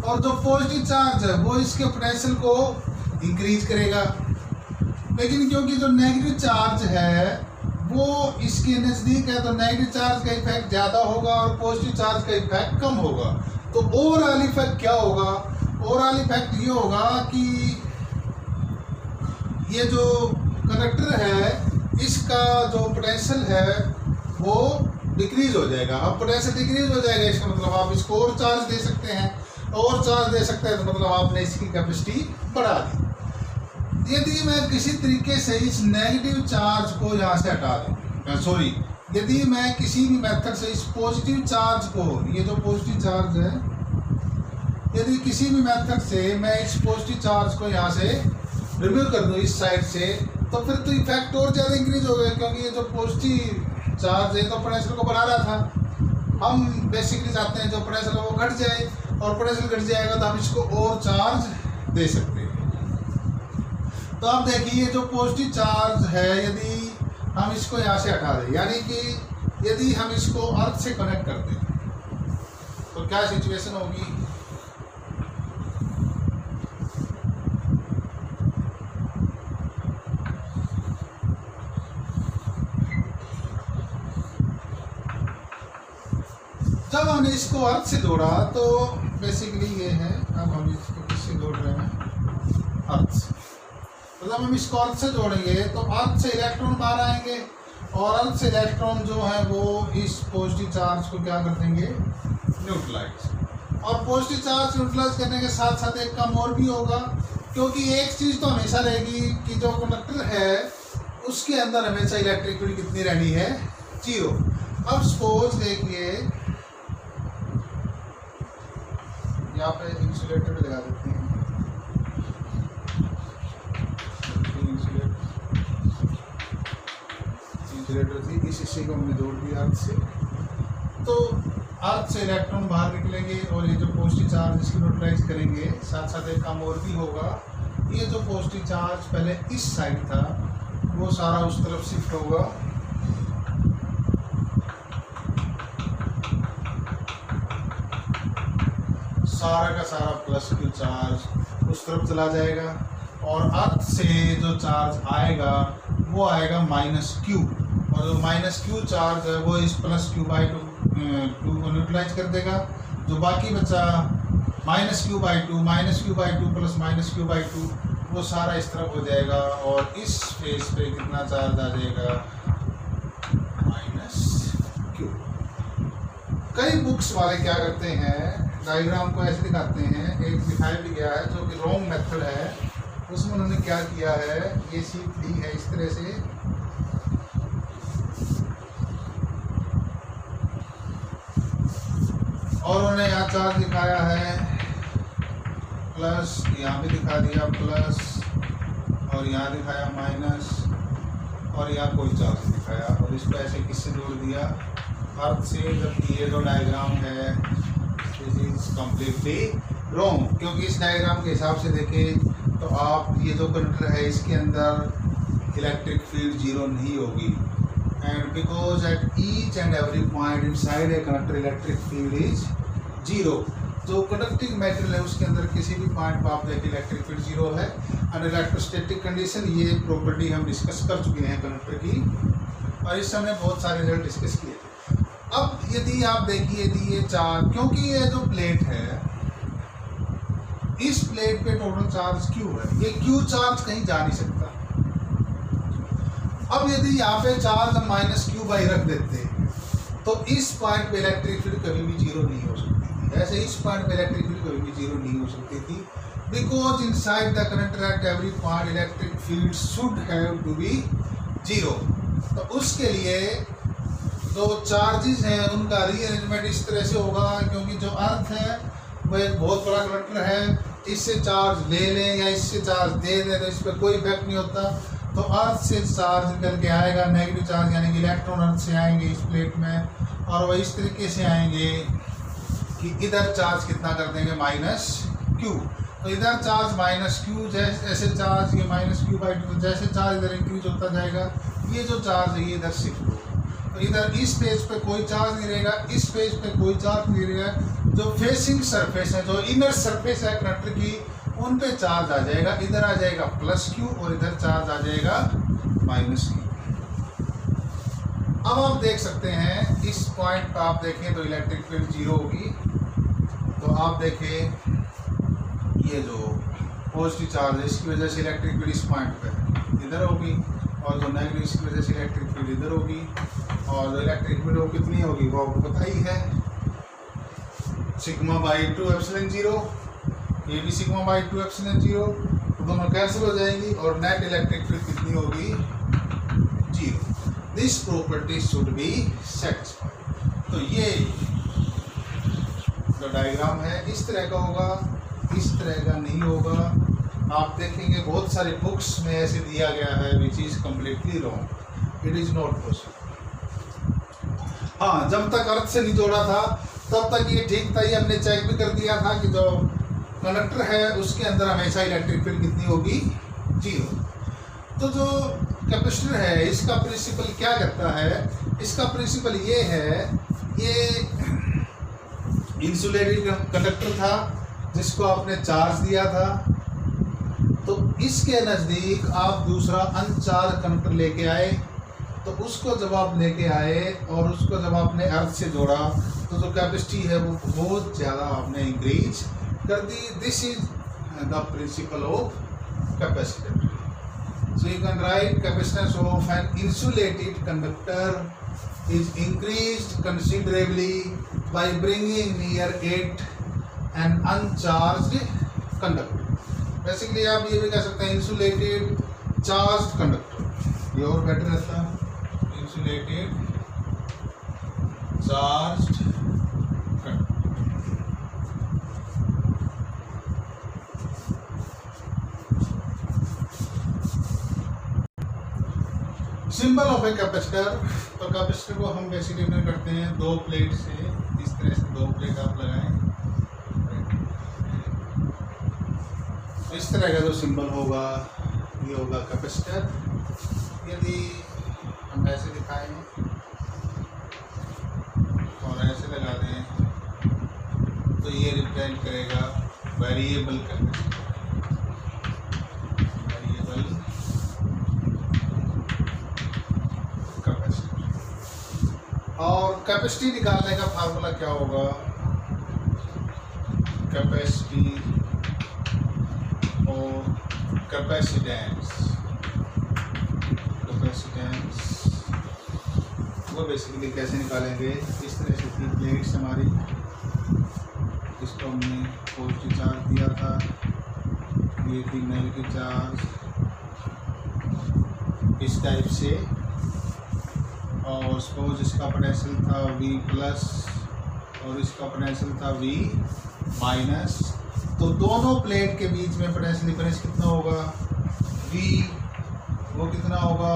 और जो पॉजिटिव चार्ज है वो इसके पोटेंशियल को इंक्रीज करेगा। लेकिन क्योंकि जो नेगेटिव चार्ज है वो इसके नज़दीक है, तो नेगेटिव चार्ज का इफेक्ट ज़्यादा होगा और पॉजिटिव चार्ज का इफेक्ट कम होगा। तो ओवरऑल इफेक्ट क्या होगा? ओवरऑल इफेक्ट ये होगा कि ये जो कंडक्टर है इसका जो पोटेंशियल है वो डिक्रीज हो जाएगा। अब पोटेंशियल डिक्रीज हो जाएगा, इसका मतलब आप इसको और चार्ज दे सकते हैं, और चार्ज दे सकते हैं तो मतलब आपने इसकी कैपेसिटी बढ़ा दी। यदि मैं किसी तरीके से इस नेगेटिव चार्ज को यहाँ से हटा दूँ, यदि मैं किसी भी मेथड से इस पॉजिटिव चार्ज को, ये जो पॉजिटिव चार्ज है, यदि किसी भी मेथड से मैं इस पॉजिटिव चार्ज को यहाँ से रिमूव कर दूँ इस साइड से, तो फिर तो इफेक्ट और ज़्यादा इंक्रीज हो गया, क्योंकि ये जो पॉजिटिव चार्ज है तो पोटेंशियल को बढ़ा रहा था। हम बेसिकली चाहते हैं जो पोटेंशियल है वो घट जाए, और पोटेंशियल घट जाएगा तो हम इसको और चार्ज दे सकते हैं। तो अब देखिए जो पॉजिटिव चार्ज है, यदि हम इसको यहाँ से हटा दें, यानी कि यदि हम इसको अर्थ से कनेक्ट कर दें, तो क्या सिचुएशन होगी? जब हमने इसको अर्थ से जोड़ा तो बेसिकली ये है, अब हम इसको किससे जोड़ रहे हैं? अर्थ से। तो जब हम इसको अर्थ से जोड़ेंगे तो अर्थ से इलेक्ट्रॉन बाहर आएंगे, और अर्थ से इलेक्ट्रॉन जो है वो इस पॉजिटिव चार्ज को क्या कर देंगे? न्यूट्रलाइज। और पॉजिटिव चार्ज न्यूट्रलाइज करने के साथ साथ एक काम और भी होगा, क्योंकि एक चीज़ तो हमेशा रहेगी कि जो कंडक्टर है उसके अंदर हमेशा इलेक्ट्रिक फील्ड कितनी रहनी है? 0। अब सपोज देखिए यहाँ पे इंसुलेटर लगा देते हैं। इंसुलेटर थी, इस हिस्से को हमने जोड़ दिया अर्थ से, तो अर्थ से इलेक्ट्रॉन बाहर निकलेंगे और ये जो पॉजिटिव चार्ज इसको न्यूट्रलाइज करेंगे। साथ साथ एक काम और भी होगा, ये जो पॉजिटिव चार्ज पहले इस साइड था वो सारा उस तरफ शिफ्ट होगा, सारा का सारा प्लस क्यू चार्ज उस तरफ चला जाएगा और अर्थ से जो चार्ज आएगा वो आएगा माइनस क्यू, और जो माइनस क्यू चार्ज है वो इस प्लस क्यू बाई टू को न्यूट्रलाइज कर देगा। जो बाकी बचा minus Q by two plus minus Q by two, वो सारा इस तरफ हो जाएगा और इस फेस पे कितना चार्ज आ जाएगा, माइनस क्यू। कई बुक्स वाले क्या करते हैं, डायग्राम को ऐसे दिखाते हैं, एक दिखाया भी गया है जो कि रॉन्ग मेथड है, उसमें उन्होंने क्या किया है, ये शीट ली है इस तरह से, और उन्होंने यहाँ चार्ज दिखाया है प्लस, यहाँ भी दिखा दिया प्लस, और यहाँ दिखाया माइनस, और यहाँ कोई चार्ज नहीं दिखाया, और इसको ऐसे किससे जोड़ दिया, अर्थ से। जबकि ये जो डायग्राम है दिस इज कम्प्लीटली रॉन्ग, क्योंकि इस डायग्राम के हिसाब से देखें तो आप ये जो कंडक्टर है इसके अंदर इलेक्ट्रिक फील्ड जीरो नहीं होगी, and because at each and every point inside a conductor electric field is zero. जो कंडक्टिंग मेटेरियल है उसके अंदर किसी भी पॉइंट पर आप देखें इलेक्ट्रिक फील्ड जीरो है। अंडर इलेक्ट्रोस्टैटिक कंडीशन ये प्रॉपर्टी हम डिस्कस कर चुके हैं कंडक्टर की, और इस समय बहुत सारे रिजल्ट डिस्कस किए थे। अब यदि आप देखिए यदि ये चार्ज, क्योंकि ये जो प्लेट है इस प्लेट पे टोटल चार्ज क्यू है, ये क्यू चार्ज कहीं जा नहीं सकता। अब यदि यहाँ पे चार्ज हम माइनस क्यू बाई रख देते हैं तो इस पॉइंट पे इलेक्ट्रिक फील्ड कभी भी जीरो नहीं हो सकती थी, ऐसे इस पॉइंट पे इलेक्ट्रिक फील्ड कभी भी जीरो नहीं हो सकती थी, because inside the conductor at every point electric field should have to be zero. तो उसके लिए जो चार्जेस हैं उनका रीअरेंजमेंट इस तरह से होगा, क्योंकि जो अर्थ है वो एक बहुत बड़ा कंडक्टर है, इससे चार्ज ले लें या इससे चार्ज दे दें तो इस पर कोई इफेक्ट नहीं होता। तो अर्थ से चार्ज निकल के आएगा नेगेटिव चार्ज, यानी कि इलेक्ट्रॉन अर्थ से आएंगे इस प्लेट में, और वह इस तरीके से आएंगे कि इधर चार्ज कितना कर देंगे, माइनस क्यू। तो इधर चार्ज माइनस क्यू, जैसे चार्ज ये माइनस क्यू बाई टू, जैसे चार्ज इधर इंक्रीज होता जाएगा ये जो चार्ज है ये इधर शिफ्ट होगा। तो इधर इस पेज पे कोई चार्ज नहीं रहेगा, इस पेज पे कोई चार्ज नहीं रहेगा। जो फेसिंग सरफेस है, जो इनर सरफेस है कंडक्टर की, उन पे चार्ज आ जाएगा, इधर आ जाएगा प्लस क्यू और इधर चार्ज आ जाएगा माइनस क्यू। अब आप देख सकते हैं इस पॉइंट पर आप देखें तो इलेक्ट्रिक फील्ड जीरो होगी। तो आप देखें ये जो पॉजिटिव चार्ज है इसकी वजह से इलेक्ट्रिक फील्ड इस पॉइंट पे इधर होगी, और जो नेगेटिव इसकी वजह से इलेक्ट्रिक फील्ड इधर होगी, और जो इलेक्ट्रिक फील्ड वो कितनी होगी वो आपको पता ही है, sigma by two epsilon zero, ये भी sigma by two epsilon zero, तो दोनों कैंसिल हो जाएंगी और नेट इलेक्ट्रिक फील्ड कितनी होगी, zero. This property should be satisfied. तो ये जो डायग्राम है इस तरह का होगा, इस तरह का नहीं होगा। आप देखेंगे बहुत सारी बुक्स में ऐसे दिया गया है which is completely wrong, it is not possible. हाँ, जब तक अर्थ से नहीं जोड़ा था तब तक ये ठीक था, ये हमने चेक भी कर दिया था कि जो कंडक्टर है उसके अंदर हमेशा इलेक्ट्रिक फील्ड कितनी होगी, जीरो। तो जो कैपेसिटर है इसका प्रिंसिपल क्या करता है, इसका प्रिंसिपल ये है, ये इंसुलेटेड कंडक्टर था जिसको आपने चार्ज दिया था, तो इसके नज़दीक आप दूसरा अनचार्ज कंडक्टर लेके आए, तो उसको जब आप लेके आए और उसको जब आपने अर्थ से जोड़ा तो जो कैपेसिटी है वो बहुत ज़्यादा आपने इंक्रीज कर दी। This is the principle of capacitor. So you can write capacitance of an insulated conductor is increased considerably by bringing near it an uncharged conductor. Basically आप ये भी कह सकते हैं insulated charged conductor, ये और बेटर रहता है, insulated charged conductor। Symbol of a capacitor. तो कैपेसिटर को हम बेसिकली डिफाइन करते हैं दो प्लेट से। इस तरह से दो प्लेट आप लगाएं, इस तरह का जो सिंबल होगा ये होगा कैपेसिटर। यदि हम ऐसे दिखाएं और ऐसे लगा दें तो ये रिप्रेजेंट करेगा वेरिएबल कैपेसिटर। और कैपेसिटी निकालने का फार्मूला क्या होगा? कैपेसिटी और कैपेसिटेंस वो बेसिकली कैसे निकालेंगे? इस तरह से थी प्लेट्स हमारी, इसको हमने पॉजिटिव चार्ज दिया था, ये थी नेगेटिव चार्ज इस टाइप से, और सपोज इसका पोटेंशियल था V प्लस और इसका पोटेंशियल था V माइनस। तो दोनों प्लेट के बीच में पोटेंशियल डिफरेंस कितना होगा? V वो कितना होगा?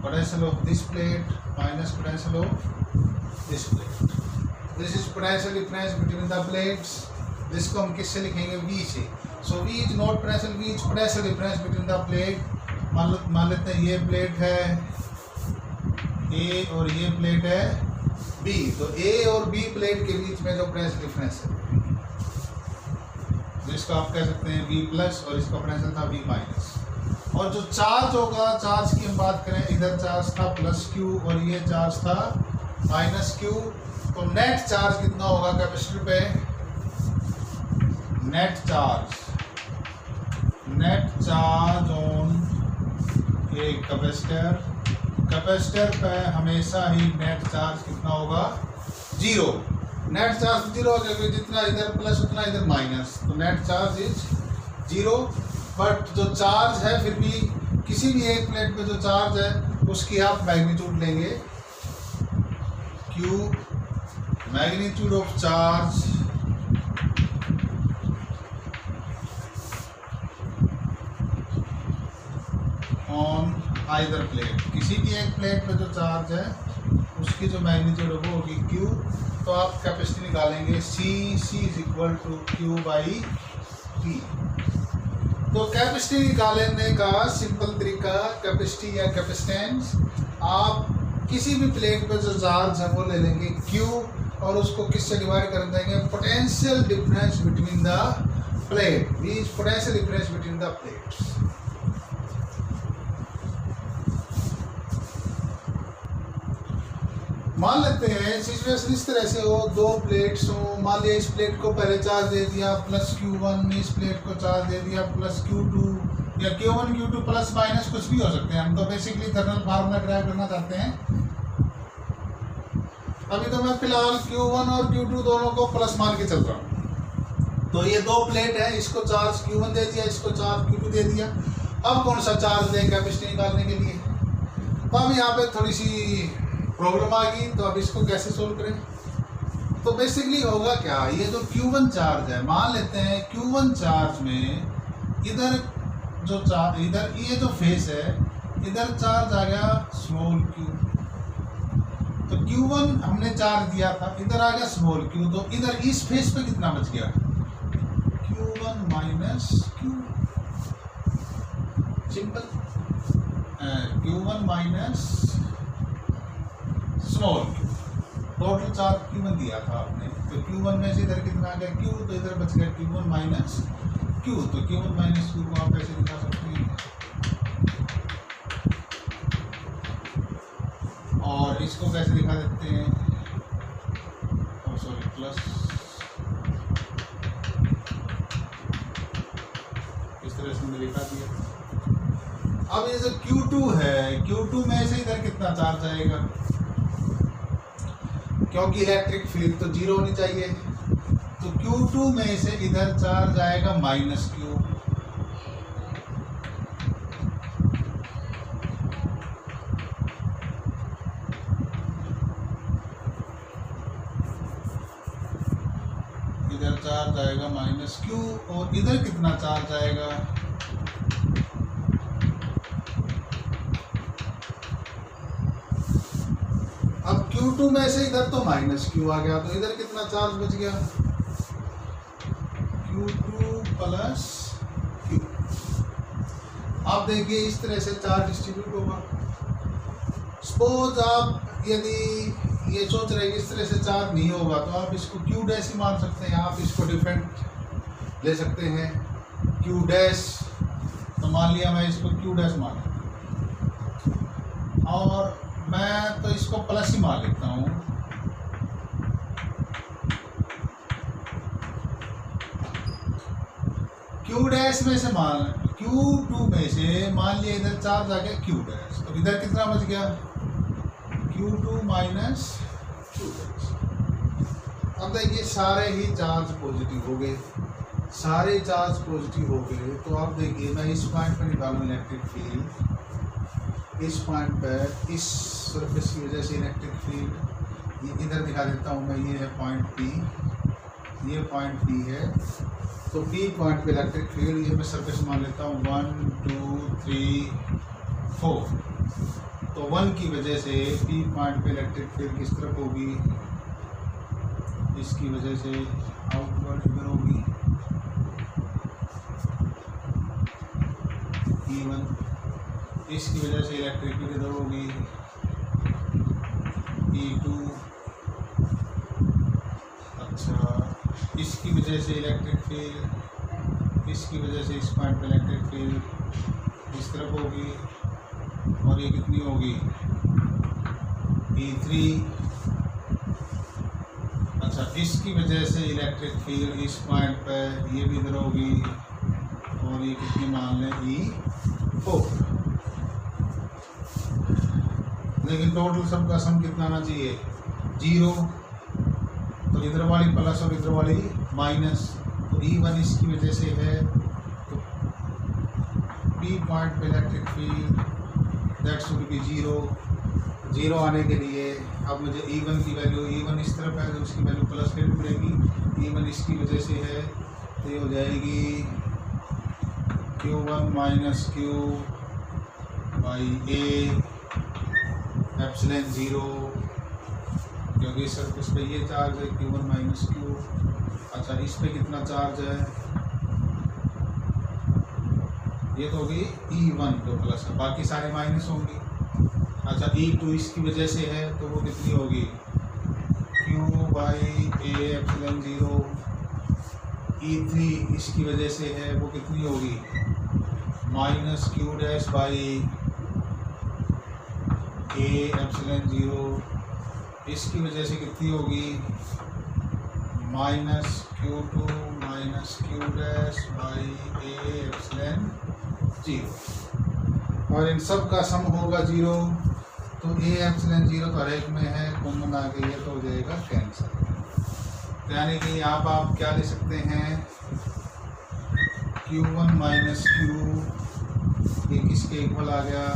Potential of this plate minus potential of this plate. This is potential difference between the plates. जिसको हम किससे लिखेंगे? V से। सो V is not potential, V is potential difference between the plate. मान लेते हैं ये प्लेट है A और ये प्लेट है B। तो A और B प्लेट के बीच में जो पोटेंशियल डिफरेंस है जिसको आप कह सकते हैं V प्लस और इसका पोटेंशियल था V माइनस। और जो चार्ज होगा, चार्ज की हम बात करें, इधर चार्ज था प्लस Q और ये चार्ज था माइनस Q। तो नेट चार्ज कितना होगा कैपेसिटर पे? नेट चार्ज ऑन ये कैपेसिटर पे हमेशा ही नेट चार्ज कितना होगा? 0। नेट चार्ज 0 हो जाएगा, जितना इधर प्लस उतना इधर माइनस, तो नेट चार्ज इज 0। बट जो चार्ज है फिर भी किसी भी एक प्लेट पे जो चार्ज है उसकी आप मैग्नीट्यूड लेंगे, Q magnitude of charge on either plate. किसी भी एक प्लेट पे जो चार्ज है उसकी जो मैग्नीट्यूड होगी Q। तो आप कैपेसिटी निकालेंगे C is equal to Q by P। तो कैपेसिटी निकालने का सिंपल तरीका, कैपेसिटी या कैपेसिटेंस, आप किसी भी प्लेट पे जो चार्ज है वो ले लेंगे Q और उसको किससे डिवाइड कर देंगे? Potential difference between the plate. V is potential difference between the plates. मान लेते हैं सिचुएशन इस तरह से हो, दो प्लेट्स हो। मान लिया इस प्लेट को पहले चार्ज दे दिया प्लस Q1, इस प्लेट को चार्ज दे दिया प्लस Q2, या Q1 Q2 प्लस माइनस कुछ भी हो सकते हैं। हम तो बेसिकली थर्मल फार्मूला ड्राइव करना चाहते हैं। अभी तो मैं फिलहाल Q1 और Q2 दोनों को प्लस मान के चल रहा हूँ। तो ये दो प्लेट है, इसको चार्ज Q1 दे दिया, इसको चार्ज Q2 दे दिया। अब कौन सा चार्ज दें कैपेसिटी निकालने के लिए? तो अब यहाँ पे थोड़ी सी प्रॉब्लम आ गई। तो अब इसको कैसे सोल्व करें? तो बेसिकली होगा क्या, ये जो Q1 चार्ज है, मान लेते हैं Q1 चार्ज में इधर जो चार्ज, इधर ये जो फेस है, इधर चार्ज आ गया स्मॉल q। तो Q1 हमने चार्ज दिया था, इधर आ गया स्मॉल q। तो इधर इस फेस पे कितना बच गया? Q1 minus Q। Simple, Q1 minus small q। Total charge Q1 दिया था आपने, तो Q1 में से इधर कितना आ गया Q, तो इधर बच गया Q1 माइनस Q। तो Q1 माइनस Q को आप ऐसे दिखा सकते हैं, और इसको कैसे दिखा देते हैं? सॉरी, प्लस, इस तरह से मैंने लिखा दिया। अब ये जो Q2 है, Q2 में से इधर कितना चार्ज आएगा? क्योंकि इलेक्ट्रिक फील्ड तो 0 होनी चाहिए, तो Q2 में से इधर चार्ज आएगा माइनस Q। इधर चार्ज आएगा माइनस Q, और इधर कितना चार्ज आएगा? Q2 में से इधर तो माइनस Q आ गया, तो इधर कितना चार्ज बच गया, Q2 प्लस Q। आप देखिए इस तरह से चार्ज डिस्ट्रीब्यूट होगा। सपोज आप यदि ये सोच रहे हैं इस तरह से चार्ज नहीं होगा तो आप इसको Q डैश ही मान सकते हैं, आप इसको डिफरेंट ले सकते हैं Q डैश। तो मान लिया मैं इसको Q डैश मान लेता हूँ, और मैं तो इसको प्लस ही मान लेता हूँ। Q डैश में से मान Q2 में से मान लिया इधर चार्ज आ गया Q डैश, तो इधर कितना बच गया, Q2 माइनस Q डैश। अब देखिए सारे ही चार्ज पॉजिटिव हो गए, सारे चार्ज पॉजिटिव हो गए। तो आप देखिए मैं इस पॉइंट पर निकालूँ इलेक्ट्रिक फील्ड, इस पॉइंट पर इस सरफेस की वजह से इलेक्ट्रिक फील्ड ये इधर दिखा देता हूँ मैं। ये है पॉइंट P, ये पॉइंट P है, तो P पॉइंट पे इलेक्ट्रिक फील्ड ये मैं सरफेस मान लेता हूँ 1 2 3 4। तो 1 की वजह से P पॉइंट पे इलेक्ट्रिक फील्ड किस तरफ होगी, इसकी वजह से आउटवर्ड इधर होगी E1, इसकी वजह से इलेक्ट्रिक फील्ड इधर होगी E2। अच्छा, इसकी वजह से इलेक्ट्रिक फील्ड, इसकी वजह से इस पॉइंट पे इलेक्ट्रिक फील्ड इस तरफ होगी, और ये कितनी होगी E3। अच्छा, इसकी वजह से इलेक्ट्रिक फील्ड इस पॉइंट पर ये भी इधर होगी, और ये कितनी मान लें E4। लेकिन टोटल सबका सम कितना आना चाहिए 0, तो इधर वाली प्लस और इधर वाली माइनस। तो E1 इसकी वजह से है, तो P पॉइंट पे electric field that should be 0 आने के लिए अब मुझे E1 की वैल्यू, E1 इस तरफ है तो उसकी वैल्यू प्लस लेनी पड़ेगी। E1 इसकी वजह से है तो ये हो जाएगी Q1 minus Q by A epsilon 0, क्योंकि सरफेस पे ये चार्ज है Q1 माइनस Q। अच्छा, इस पे कितना चार्ज है, ये तो होगी E1 तो प्लस है, बाकी सारे माइनस होंगी। अच्छा, E2 इसकी वजह से है तो वो कितनी होगी Q by A epsilon 0। E3 इसकी वजह से है वो कितनी होगी minus Q dash by A epsilon 0। इसकी वजह से कितनी होगी minus Q2 minus Q dash by A epsilon 0, और इन सब का सम होगा 0। तो A एप्सिलॉन 0 तो हर एक में है, कॉमन आ गई है तो हो जाएगा कैंसिल। यानी कि आप क्या ले सकते हैं Q1 माइनस Q, ये किसके इक्वल आ गया,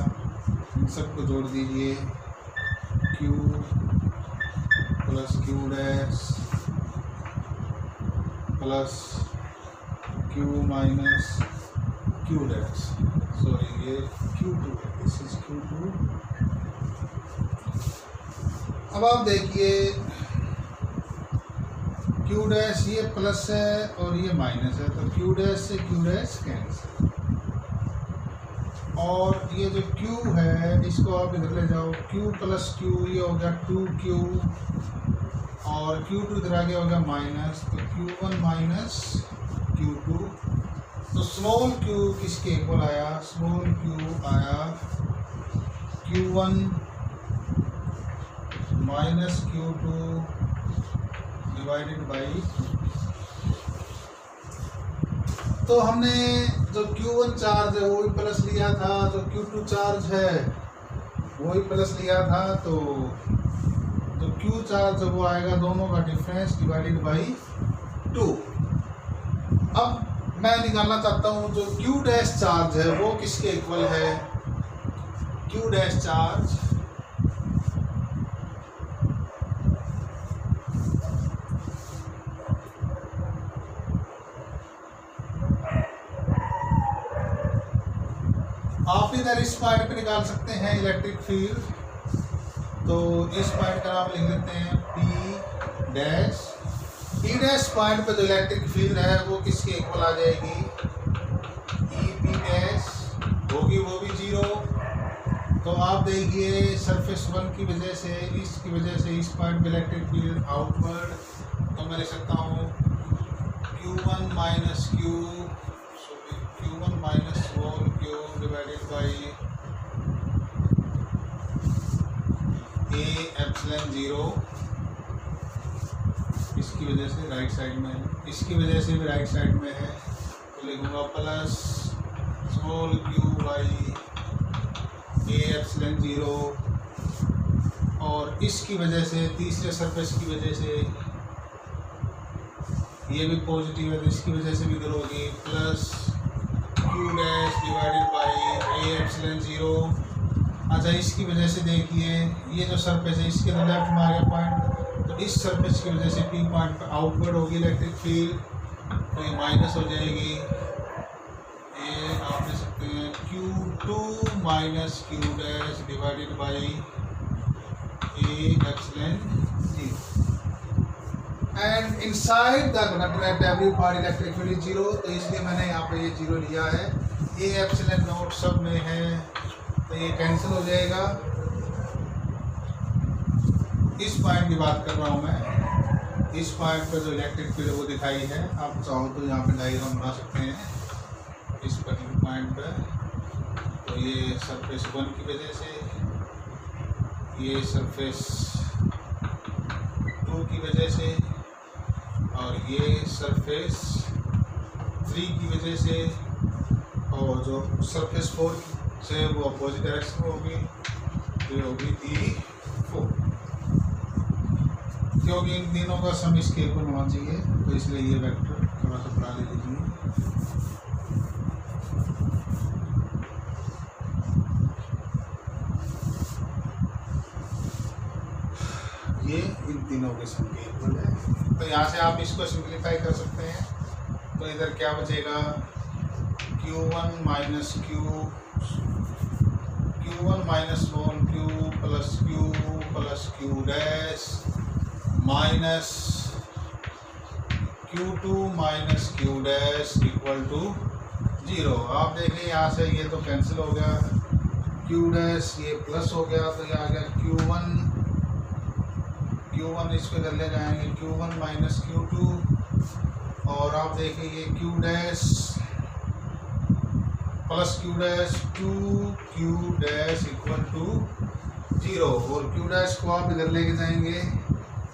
इन सबको जोड़ दीजिए Q plus Q dash plus Q minus Q dash, sorry ये Q2 है, दिस इज Q2। अब आप देखिए Q डैश ये प्लस है और ये माइनस है, तो Q डैश से Q डैश कैंसिल, और ये जो Q है इसको आप इधर ले जाओ, Q प्लस Q ये हो गया 2Q, और Q2 इधर आगे हो गया माइनस, तो Q1 माइनस Q2। तो स्मॉल q किसके इक्वल आया, स्मॉल q आया Q1 minus Q2 divided by. तो हमने जो Q1 चार्ज है वो भी प्लस लिया था, जो Q2 चार्ज है वो भी प्लस लिया था, तो जो Q चार्ज है वो आएगा दोनों का डिफरेंस डिवाइडेड बाई 2। अब मैं निकालना चाहता हूँ जो Q डैश चार्ज है वो किसके इक्वल है, Q डैश चार्ज आप इधर इस पॉइंट पे निकाल सकते हैं इलेक्ट्रिक फील्ड, तो इस पॉइंट का नाम लिख लेते हैं P dash. P dash point पे जो इलेक्ट्रिक फील्ड है वो किसके इक्वल आ जाएगी, ई पी डैश होगी, वो भी 0। तो आप देखिए सरफेस 1 की वजह से, इसकी वजह से इस पॉइंट पे इलेक्ट्रिक फील्ड आउटवर्ड, तो मैं लिख सकता हूँ Q1 minus Q1 minus whole Q divided by A epsilon 0। इसकी वजह से राइट साइड में है, इसकी वजह से भी राइट साइड में है, तो लिखूँगा plus whole Q by A epsilon 0। और इसकी वजह से, तीसरे सरफेस की वजह से ये भी पॉजिटिव है, तो इसकी वजह से भी इधर होगी plus Q dash divided by A epsilon 0। अच्छा, इसकी वजह से देखिए ये जो सरफेस है इसके तो लेफ्ट में आ गया पॉइंट, तो इस सरफेस की वजह से P पॉइंट पर आउटवर्ड होगी इलेक्ट्रिक फील्ड, तो ये माइनस हो जाएगी। ये आप ले सकते हैं Q2 minus Q dash divided by A epsilon 0। And inside the conductor at every point electric field 0, तो इसलिए मैंने यहाँ पे ये 0 लिया है। A एप्सिलॉन नोट सब में है, तो ये कैंसिल हो जाएगा। इस पॉइंट की बात कर रहा हूँ मैं, इस पॉइंट पर जो इलेक्ट्रिक फील्ड वो दिखाई है। आप चाहो तो यहाँ पे डायग्राम बना सकते हैं इस पर्टिकुलर पॉइंट पर। तो ये सरफेस 1 की वजह से, ये सरफेस 2 की वजह से, और ये सरफेस 3 की वजह से, और जो सरफेस 4 से वो अपोजिट डायरेक्शन में होगी, ये होगी E4, क्योंकि इन तीनों का सम इसके इक्वल होना चाहिए, तो इसलिए ये वेक्टर थोड़ा सा बड़ा ले लीजिए। ये इन तीनों के सम के इक्वल है, तो यहाँ से आप इसको सिंप्लीफाई कर सकते हैं। तो इधर क्या बचेगा, Q1 minus whole Q plus Q dash minus Q2 minus Q dash equal to 0। आप देखें यहाँ से ये तो कैंसिल हो गया, Q डैश ये प्लस हो गया, तो ये आ गया Q1 इसको इधर ले जाएंगे Q1 माइनस Q2, और आप देखिए ये Q dash plus Q dash 2Q dash equal to 0, और Q डैश को आप इधर लेके जाएंगे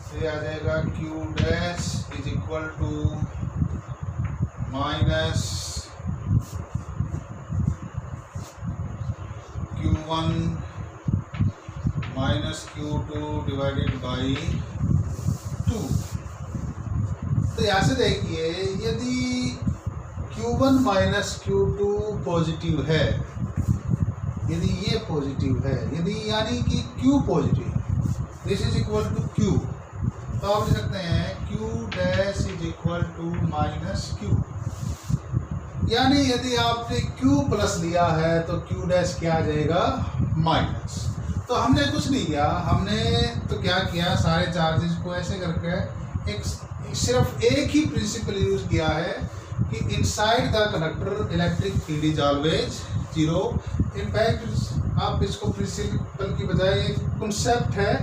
तो ये आ जाएगा Q dash is equal to minus Q1 minus Q2 divided by 2। तो यहाँ से देखिए यदि Q1 माइनस Q2 पॉजिटिव है, यदि ये पॉजिटिव है, यदि यानी कि Q positive, this is equal to Q, तो आप लिख सकते हैं Q dash is equal to minus Q। यानी यदि आपने Q प्लस लिया है तो Q डैश क्या आ जाएगा, माइनस। तो हमने कुछ नहीं किया, हमने तो क्या किया, सारे चार्जेस को ऐसे करके एक सिर्फ एक ही प्रिंसिपल यूज किया है कि inside the conductor electric field is always 0। In fact आप इसको प्रिंसिपल की बजाय एक कॉन्सेप्ट है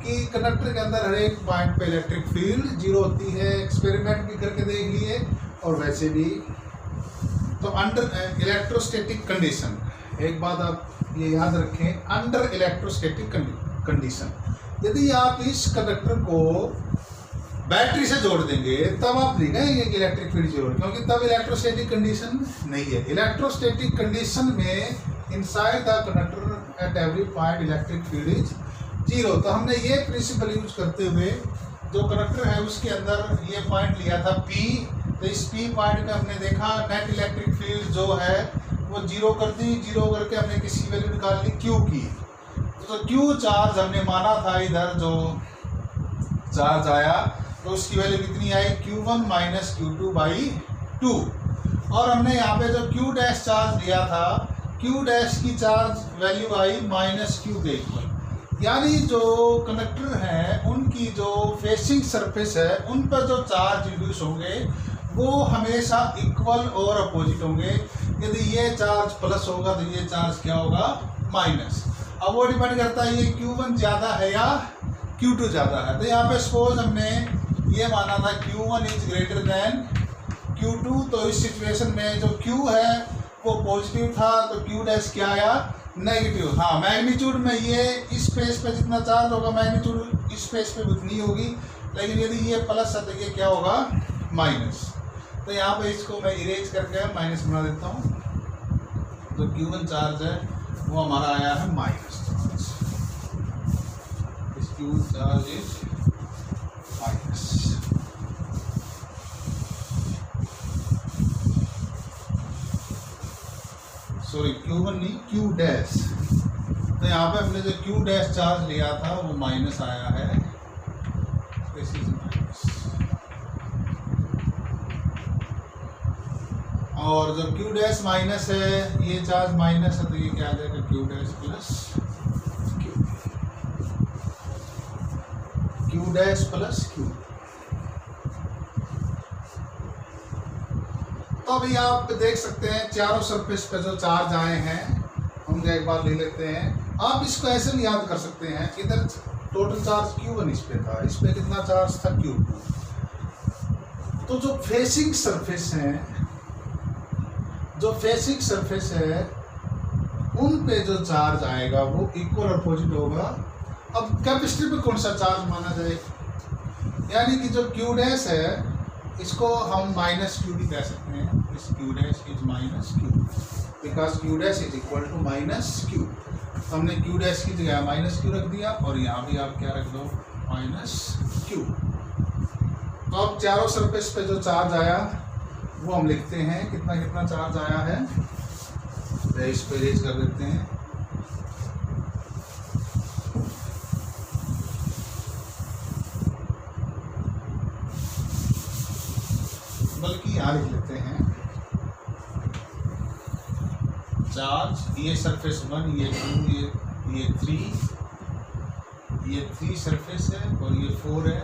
कि कंडक्टर के अंदर हर एक पॉइंट पे इलेक्ट्रिक फील्ड 0 होती है। एक्सपेरिमेंट भी करके देख लिए और वैसे भी। तो अंडर इलेक्ट्रोस्टैटिक कंडीशन, एक बात आप ये याद रखें, अंडर इलेक्ट्रोस्टैटिक कंडीशन, यदि आप इस कंडक्टर को बैटरी से जोड़ देंगे तब आप नहीं कहेंगे कि इलेक्ट्रिक फील्ड 0, क्योंकि तब इलेक्ट्रोस्टैटिक कंडीशन नहीं है। इलेक्ट्रोस्टैटिक कंडीशन में inside the conductor at every point electric field is 0। तो हमने ये प्रिंसिपल यूज करते हुए जो कंडक्टर है उसके अंदर ये पॉइंट लिया था P, तो इस P पॉइंट में हमने देखा नेट इलेक्ट्रिक फील्ड जो है वो 0 कर दी। 0 करके हमने किसी वैल्यू निकाल ली Q की, तो Q चार्ज हमने माना था, इधर जो चार्ज आया तो उसकी वैल्यू कितनी आई, Q1 माइनस Q2 बाई 2। और हमने यहाँ पे जो Q डैश चार्ज लिया था, Q डैश की चार्ज वैल्यू आई माइनस Q के इक्वल। यानी जो कंडक्टर हैं उनकी जो फेसिंग सरफेस है उन पर जो चार्ज इंड्यूस होंगे वो हमेशा इक्वल और अपोजिट होंगे। यदि ये चार्ज प्लस होगा तो ये चार्ज क्या होगा, माइनस। अब वो डिपेंड करता है ये Q1 ज़्यादा है या Q2 ज़्यादा है। तो यहाँ पे सपोज हमने ये माना था Q1 is greater than Q2, तो इस सिचुएशन में जो Q है वो पॉजिटिव था तो Q डैश क्या आया, नेगेटिव। हाँ, मैग्नीट्यूड में ये इस स्पेस पे जितना चार्ज होगा मैग्नीट्यूड इस स्पेस पे उतनी होगी, लेकिन यदि ये प्लस है तो ये क्या होगा, माइनस। तो यहाँ पे इसको मैं इरेज करके माइनस बना देता हूँ। तो Q1 चार्ज है वो हमारा आया है माइनस चार्ज। इस Q charge is minus. Sorry Q1 नहीं, Q डैश। तो यहाँ पे हमने जो Q डैश चार्ज लिया था वो माइनस आया है, दिस इज माइनस। और जब Q डैश माइनस है, ये चार्ज माइनस है, तो ये क्या आ जाएगा, Q dash plus Q dash plus Q। तो अभी आप देख सकते हैं चारों सरफेस पे जो चार्ज आए हैं, हम एक बार ले लेते हैं। आप इसको ऐसे भी याद कर सकते हैं, इधर टोटल चार्ज Q1 इस पे था, इस पे कितना चार्ज था, Q2। तो जो फेसिंग सरफेस है, जो फेसिंग सरफेस है उन पे जो चार्ज आएगा वो इक्वल अपोजिट होगा। अब कैपेसिटर पे कौन सा चार्ज माना जाए, यानी कि जो Q डैश है इसको हम माइनस Q भी कह सकते हैं। इस Q dash is minus Q because Q dash is equal to minus Q। तो हमने Q डैश की जगह माइनस Q रख दिया और यहाँ भी आप क्या रख दो, माइनस Q। तो अब चारों सरफेस पे जो चार्ज आया वो हम लिखते हैं, कितना कितना चार्ज आया है, तो इस पे रेज कर देते हैं। बल्कि यहाँ लिख लेते हैं चार्ज, ये सरफेस 1, ये 2, ये 3, ये 3 सरफेस है और ये 4 है।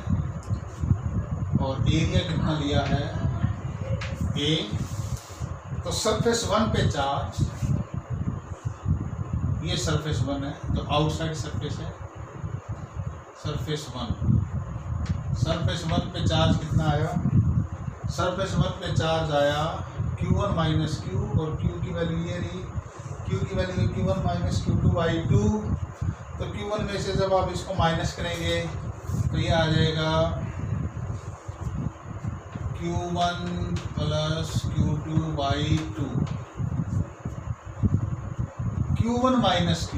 और एरिया कितना लिया है, A। तो सरफेस 1 पे चार्ज, ये सरफेस 1 है तो आउटसाइड सरफेस है सरफेस 1। सरफेस 1 पे चार्ज कितना आया, सरफेस 1 पे चार्ज आया Q1 माइनस Q, और Q की वैल्यू ये रही, Q की वैल्यू Q1 माइनस Q2/2। तो Q1 में से जब आप इसको माइनस करेंगे तो ये आ जाएगा Q1 plus Q2/2, Q1 minus Q,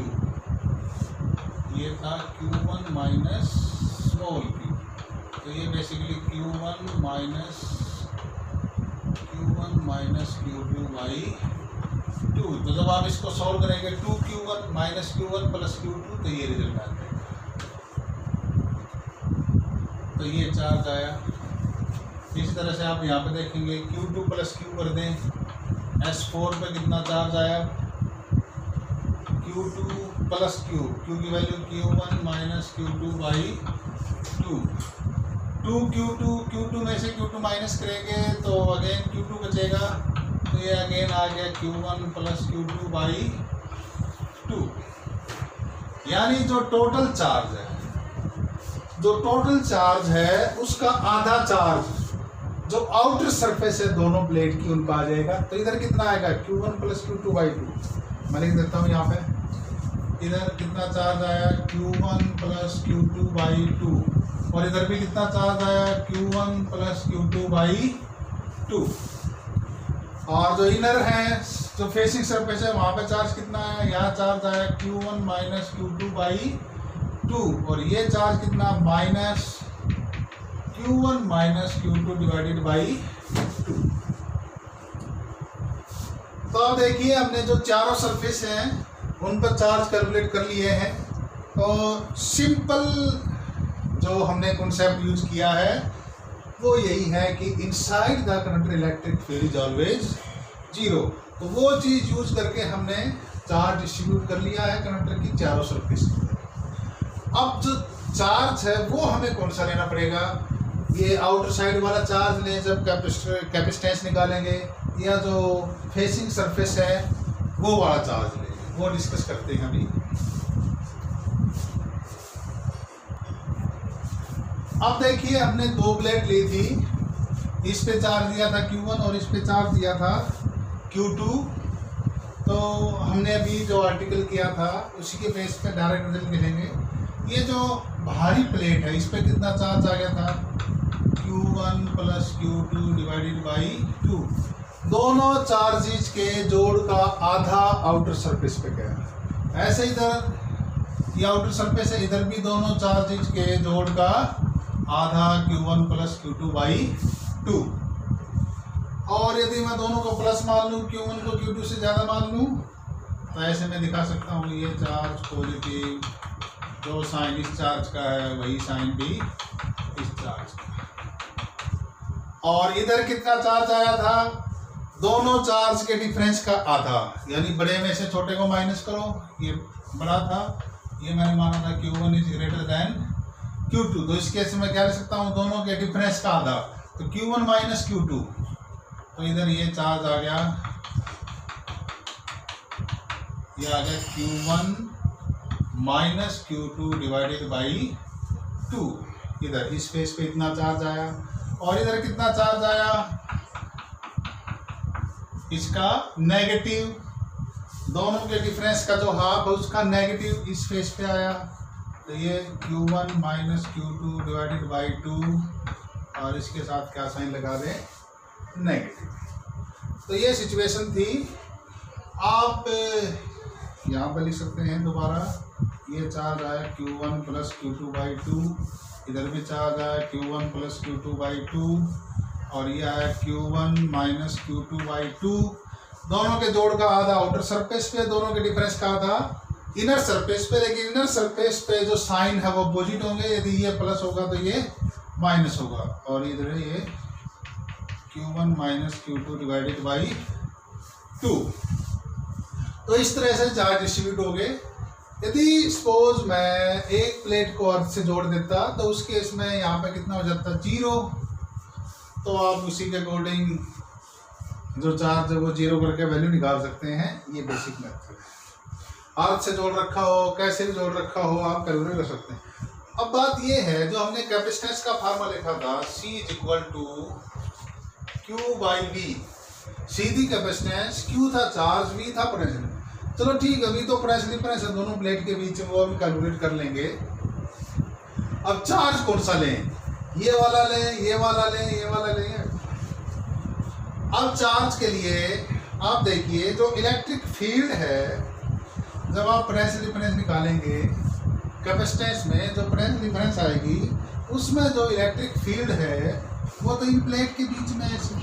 ये था Q1 माइनस स्मॉल q। तो ये बेसिकली Q1 माइनस Q2/2। तो जब आप इसको सॉल्व करेंगे 2Q1 minus Q1 plus Q2, तो ये रिजल्ट आ जाएगा। तो ये चार्ज आया। इसी तरह से आप यहाँ पे देखेंगे Q2 प्लस Q कर दें, S4 पे कितना चार्ज आया, Q2 प्लस Q, Q की value Q1 minus Q2/2। 2Q2 में से Q2 माइनस करेंगे तो अगेन Q2 बचेगा, तो ये अगेन आ गया Q1 प्लस Q2/2। यानी जो टोटल चार्ज है, जो टोटल चार्ज है उसका आधा चार्ज जो आउटर सरफेस है दोनों प्लेट की उनका आ जाएगा। तो इधर कितना आएगा, Q1 प्लस Q2/2। मैं लिख देता हूँ यहाँ पे, इधर कितना चार्ज आया, Q1 प्लस Q2/2, और इधर भी कितना चार्ज आया, Q1 प्लस Q2/2। और जो इनर है, जो फेसिंग सरफेस है, वहाँ पे चार्ज कितना आया, यहाँ चार्ज आया Q1 माइनस Q2/2, और ये चार्ज कितना, माइनस Q1 माइनस Q2/2। तो अब देखिए हमने जो चारों सरफेस हैं उन पर चार्ज कैलकुलेट कर लिए हैं। तो सिंपल जो हमने कॉन्सेप्ट यूज किया है वो यही है कि inside the conductor electric field is always 0। तो वो चीज़ यूज करके हमने चार्ज डिस्ट्रीब्यूट कर लिया है कंडक्टर की चारों सरफेस पर। अब जो चार्ज है वो हमें कौन सा लेना पड़ेगा, ये आउटर साइड वाला चार्ज लें जब कैपेसिटेंस निकालेंगे, या जो फेसिंग सरफेस है वो वाला चार्ज लें, वो डिस्कस करते हैं अभी। अब देखिए हमने दो प्लेट ली थी, इस पे चार्ज दिया था Q1 और इस पे चार्ज दिया था Q2। तो हमने अभी जो आर्टिकल किया था उसी के बेस पे डायरेक्ट रिजल्ट लिखेंगे। ये जो बाहरी प्लेट है इस पे कितना चार्ज आ गया था, Q1 plus Q2 divided by 2। दोनों चार्जेज के जोड़ का आधा आउटर सरफेस पे गया। ऐसे इधर ये आउटर सरफेस है, इधर भी दोनों चार्जेज के जोड़ का आधा Q1 प्लस Q2 बाई 2। और यदि मैं दोनों को प्लस मान लूँ, Q1 को Q2 से ज़्यादा मान लूँ, तो ऐसे मैं दिखा सकता हूँ ये चार्ज पॉजिटिव, जो साइन इस चार्ज का है वही साइन भी इस चार्ज का। और इधर कितना चार्ज आया था, दोनों चार्ज के डिफरेंस का आधा, यानी बड़े में से छोटे को माइनस करो, ये बड़ा था, ये मैंने माना था Q1 is greater than Q2। तो इस केस में मैं क्या लिख सकता हूँ, दोनों के डिफरेंस का आधा, तो Q1 माइनस Q2। तो इधर ये चार्ज आ गया, ये आ गया Q1 minus Q2 divided by 2। इधर इस फेस पे इतना चार्ज आया, और इधर कितना चार्ज आया, इसका नेगेटिव, दोनों के डिफरेंस का जो हाफ है उसका नेगेटिव इस फेस पे आया। तो ये Q1 minus Q2 divided by 2, और इसके साथ क्या साइन लगा दें, नेगेटिव। तो ये सिचुएशन थी। आप यहाँ पर लिख सकते हैं दोबारा, ये चार्ज आया Q1 प्लस Q2 बाई 2, इधर भी चार्ज आया Q1 प्लस Q2 बाई 2, और ये आया Q1 माइनस Q2 बाई 2। दोनों के जोड़ का आधा आउटर सरफेस पे, दोनों के डिफरेंस का आधा इनर सरफेस पे। लेकिन इनर सरफेस पे जो साइन है वो अपोजिट होंगे, यदि ये प्लस होगा तो ये माइनस होगा, और इधर ये Q1 minus Q2 divided by 2। तो इस तरह से चार्ज डिस्ट्रीब्यूट हो गए। यदि सपोज मैं एक प्लेट को अर्थ से जोड़ देता तो उस केस में यहाँ पे कितना हो जाता, 0। तो आप उसी के अकॉर्डिंग जो चार्ज है वो 0 करके वैल्यू निकाल सकते हैं। ये बेसिक मेथड है। अर्थ से जोड़ रखा हो, कैसे भी जोड़ रखा हो, आप कैलकुलेट कर सकते हैं। अब बात ये है, जो हमने कैपेसिटेंस का फार्मूला लिखा था, C is equal to Q by V। सीधी कैपेसिटेंस, Q था चार्ज, V था पोटेंशियल। चलो ठीक है, V तो पोटेंशियल डिफरेंस है दोनों प्लेट के बीच में, वो हम कैलकुलेट कर लेंगे। अब चार्ज कौन सा लें, ये वाला लें, ये वाला लें, ये वाला लें। अब चार्ज के लिए आप देखिए, जो इलेक्ट्रिक फील्ड है, जब आप पोटेंशियल डिफरेंस निकालेंगे कैपेसिटेंस में, जो पोटेंशियल डिफरेंस आएगी उसमें जो इलेक्ट्रिक फील्ड है वो तो इन प्लेट के बीच में ऐसे।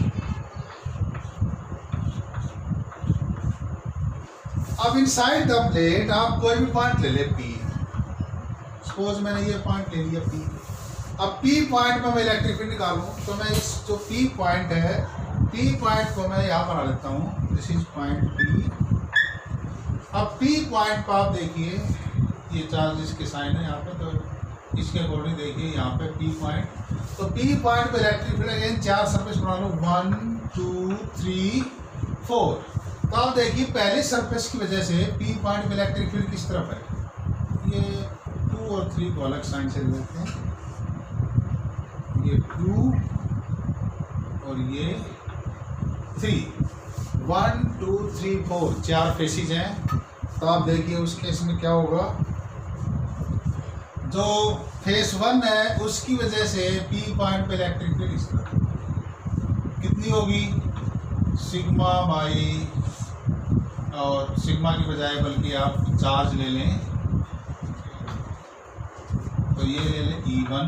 अब इनसाइड द प्लेट आप कोई भी पॉइंट ले ले, P। सपोज मैंने ये पॉइंट ले लिया P। अब P पॉइंट पर मैं इलेक्ट्रिक फील्ड निकालूं तो मैं इस जो P पॉइंट है, P पॉइंट को मैं यहाँ बना लेता हूँ, दिस इज पॉइंट P। अब P पॉइंट पर आप देखिए, ये चार्ज इसके साइन है यहाँ पे, तो इसके अकॉर्डिंग देखिए यहाँ पे P पॉइंट। तो P पॉइंट पे इलेक्ट्रिक फील्ड अगेन 4 सरफेस बना लो, 1 2 3 4। तो आप देखिए पहले सरफेस की वजह से P पॉइंट में इलेक्ट्रिक फील्ड किस तरफ है, ये 2 और 3 को अलग साइन से लेते हैं, ये 2 और ये 3, 1 2 3 4, 4 फेसिस हैं। तो आप देखिए उस केस में क्या होगा, जो फेस 1 है उसकी वजह से P पॉइंट पे इलेक्ट्रिक फील्ड इस तरह कितनी होगी, सिग्मा बाई, और सिग्मा की बजाय बल्कि आप चार्ज ले लें, तो ये ले लें E1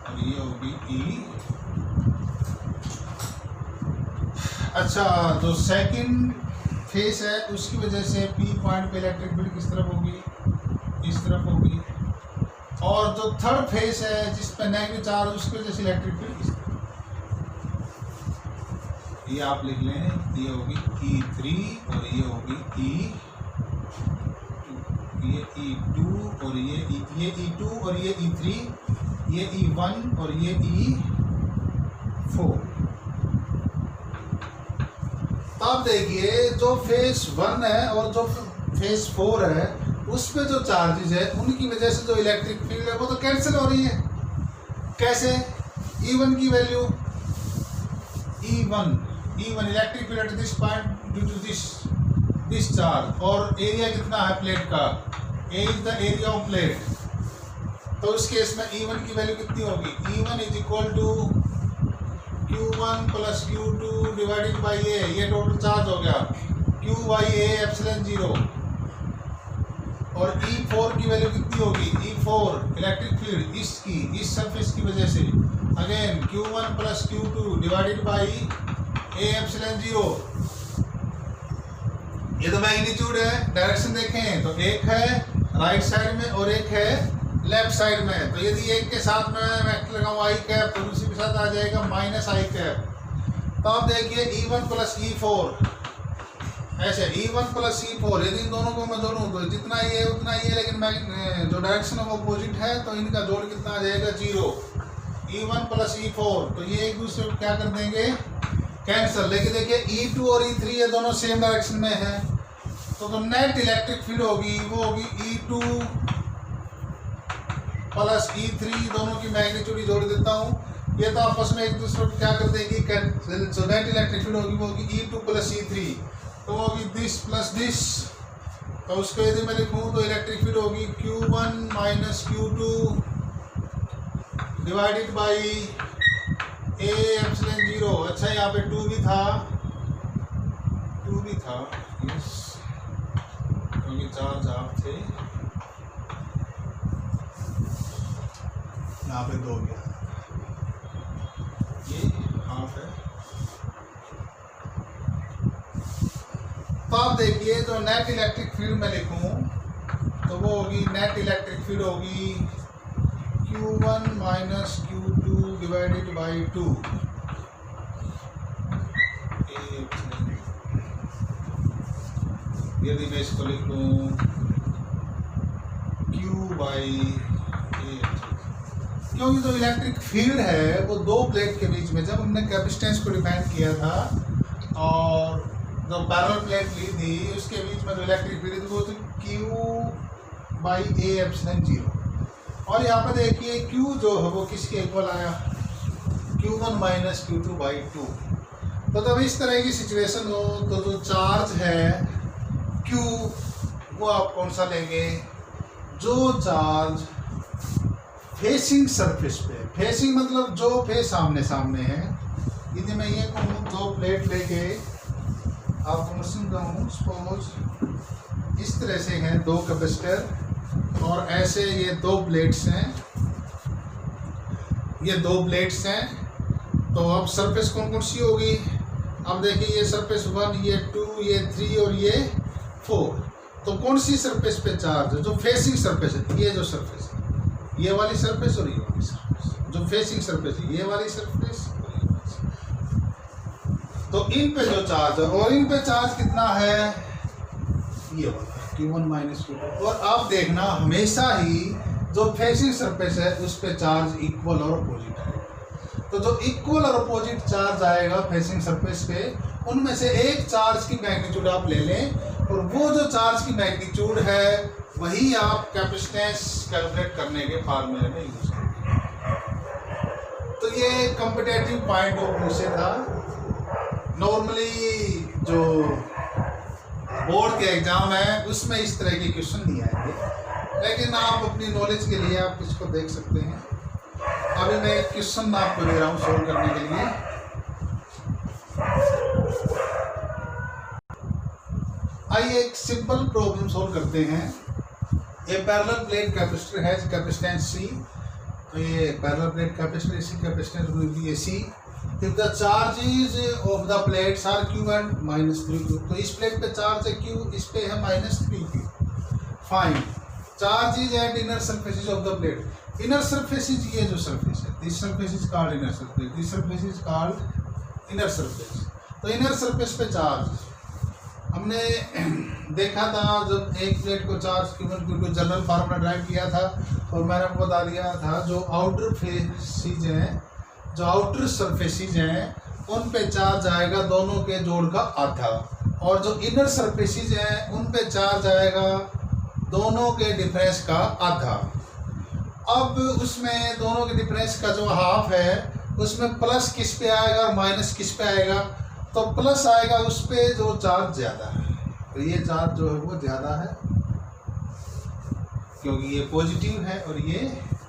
और ये होगी E। अच्छा, जो सेकंड फेस है उसकी वजह से P पॉइंट पे इलेक्ट्रिक फील्ड किस तरफ होगी, इस तरफ होगी। और जो थर्ड फेस है जिस पर नेगेटिव चार्ज, उसकी वजह से इलेक्ट्रिक फील्ड इस तरफ। ये आप लिख लें, ये होगी E3 और ये होगी ये E2 और ये E2 और ये E3, ये E1 और ये E4। तो आप देखिए जो फेज 1 है और जो फेज 4 है उस पे जो चार्जेस है उनकी वजह से जो इलेक्ट्रिक फील्ड है वो तो कैंसिल हो रही है। कैसे? E1 की value E1 electric field at this point due to this charge, और एरिया कितना है प्लेट का, A is the area of plate. तो उस केस में E1 की वैल्यू कितनी होगी, E1 is equal to Q1 plus Q2 divided by A, ये टोटल चार्ज हो गया Q बाई A एप्सिलॉन 0। और E4 की वैल्यू कितनी होगी, E4 इलेक्ट्रिक फील्ड इस सरफेस की वजह से again Q1 plus Q2 divided by A epsilon 0। ये तो मैग्नीट्यूड है। डायरेक्शन देखें तो एक है राइट साइड में और एक है लेफ्ट साइड में। तो यदि एक के साथ में वेक्टर लगाऊं आई कैप तो दूसरे के साथ आ जाएगा माइनस आई कैप। तो आप देखिए E1 प्लस E4 ऐसे E1 प्लस E4, यदि इन दोनों को मैं जोड़ूं तो जितना ये है उतना ही है, लेकिन जो डायरेक्शन ऑफ अपोजिट है तो इनका जोड़ कितना आ जाएगा 0। E1 प्लस E4 तो ये एक दूसरे को क्या कर देंगे, कैंसिल। लेकिन देखिए E2 और E3 ये दोनों सेम डायरेक्शन में है तो नेट इलेक्ट्रिक फील्ड होगी वो होगी E2 प्लस E3, दोनों की मैग्नीट्यूड जोड़ देता हूँ। ये तो आपस में एक दूसरे को क्या कर देगी, जो नेट इलेक्ट्रिक फील्ड होगी वो होगी E2 प्लस E3, तो होगी दिस प्लस दिस। तो उसको यदि मैं लिखूँ तो इलेक्ट्रिक फील्ड होगी Q1 minus Q2 divided by A epsilon 0। अच्छा यहाँ पे 2 भी था यस, क्योंकि चार्ज आप थे, यहाँ पे 2 गया, ये हाफ है। तो आप देखिए जो नेट इलेक्ट्रिक फील्ड में लिखूं तो वो होगी नेट इलेक्ट्रिक फील्ड होगी Q1 minus Q2 divided by 2। यदि मैं इसको लिख दूं Q बाई A, क्योंकि जो इलेक्ट्रिक फील्ड है वो दो प्लेट के बीच में, जब हमने कैपेसिटेंस को डिफाइन किया था और जो पैरेलल प्लेट ली थी उसके बीच में जो इलेक्ट्रिक फील्ड थी वो थी Q बाई A एप्सिलॉन 0। और यहाँ पर देखिए Q जो है वो किसके इक्वल आया, Q1 माइनस Q2 बाई 2। तो जब इस तरह की सिचुएशन हो तो जो चार्ज है Q वो आप कौन सा लेंगे, जो चार्ज फेसिंग सरफेस पे, फेसिंग मतलब जो फेस सामने सामने है। यदि मैं ये कहूँ दो प्लेट लेके आपको मैं समझा हूँ, सपोज इस तरह से हैं दो कैपेसिटर और ऐसे ये दो प्लेट्स हैं, ये दो प्लेट्स हैं। तो अब सरफेस कौन कौन सी होगी, अब देखिए ये सरफेस 1, ये 2, ये 3 और ये 4। तो कौन सी सरफेस पे चार्ज है, जो फेसिंग सरफेस है, ये जो सरफेस है, ये वाली सरफेस और ये वाली सरफेस, जो फेसिंग सरफेस है, ये वाली सरफेस और ये वाली सरफेस। तो इन पे जो चार्ज है और इन पे चार्ज कितना है, ये वाला Q1 माइनस Q2। और आप देखना हमेशा ही जो फेसिंग सरफेस है उस पे चार्ज इक्वल और अपोजिट है। तो जो इक्वल और अपोजिट चार्ज आएगा फेसिंग सरफेस पे, उनमें से एक चार्ज की मैग्नीट्यूड आप ले लें और वो जो चार्ज की मैग्नीट्यूड है वही आप कैपेसिटेंस कैलकुलेट करने के फार्मूले में यूज करेंगे। तो ये कॉम्पिटिटिव पॉइंट ऑफ व्यू से था। नॉर्मली जो बोर्ड के एग्जाम है उसमें इस तरह के क्वेश्चन नहीं आएंगे, लेकिन आप अपनी नॉलेज के लिए आप इसको देख सकते हैं। अभी मैं एक क्वेश्चन आपको दे रहा हूँ सोल्व करने के लिए। आइए एक सिंपल प्रॉब्लम सोल्व करते हैं। ये पैरेलल प्लेट कैपेसिटर है, कैपेसिटेंस C। तो ये पैरेलल प्लेट कैपेसिटर, इसी capacitance will be C if the charges of the plates are Q and minus 3Q। तो इस प्लेट पे चार्ज है Q, इस पे है minus 3Q। Fine charges and inner surfaces of the plate. Inner surfaces ये जो सरफेस है, this surface is called inner surface, this surface is called inner surface. तो इनर सरफेस पे चार्ज हमने देखा था जब एक प्लेट को charge Q1 general formula drive किया था, और मैंने आपको बता दिया था जो आउटर फेसिज हैं, जो आउटर सरफेसिज हैं, उन पे चार्ज आएगा दोनों के जोड़ का आधा, और जो इनर सरफेसिज हैं उन पे चार्ज आएगा दोनों के डिफरेंस का आधा। अब उसमें दोनों के डिफरेंस का जो हाफ है उसमें प्लस किस पे आएगा और माइनस किस पे आएगा, तो प्लस आएगा उस पे जो चार्ज ज़्यादा है, तो ये चार्ज जो है वो ज़्यादा है क्योंकि ये पॉजिटिव है और ये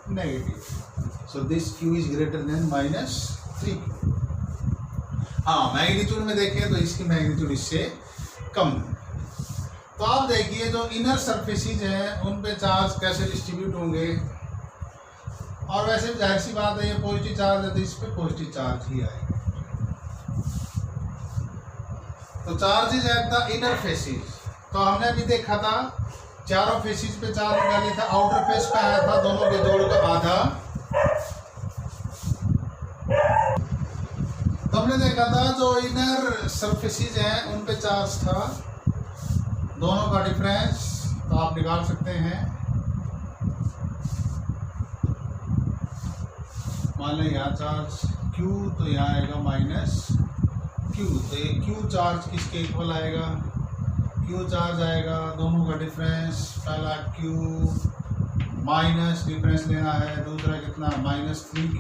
negative. So this Q is greater than -3Q। हाँ, मैग्नीट्यूड में देखें तो इसकी मैग्नीट्यूड इससे कम है। तो आप देखिए जो इनर सरफेसिज हैं उन पे चार्ज कैसे डिस्ट्रीब्यूट होंगे, और वैसे भी जाहिर सी बात है ये पॉजिटिव चार्ज है तो इस पे पॉजिटिव चार्ज ही आएगा। तो charges at the inner faces, तो हमने अभी देखा था चारों फेसिस पे चार्ज निकाले था, आउटर फेस पे आया था दोनों के जोड़ का आधा। तो हमने देखा था जो इनर सरफेसिस हैं उन पे चार्ज था दोनों का डिफरेंस, तो आप निकाल सकते हैं। मान लें यहाँ चार्ज Q तो यहाँ आएगा -Q, तो ये Q चार्ज किसके इक्वल आएगा, Q चार्ज आएगा दोनों का डिफरेंस, पहला Q माइनस डिफरेंस लेना है, दूसरा कितना -3Q,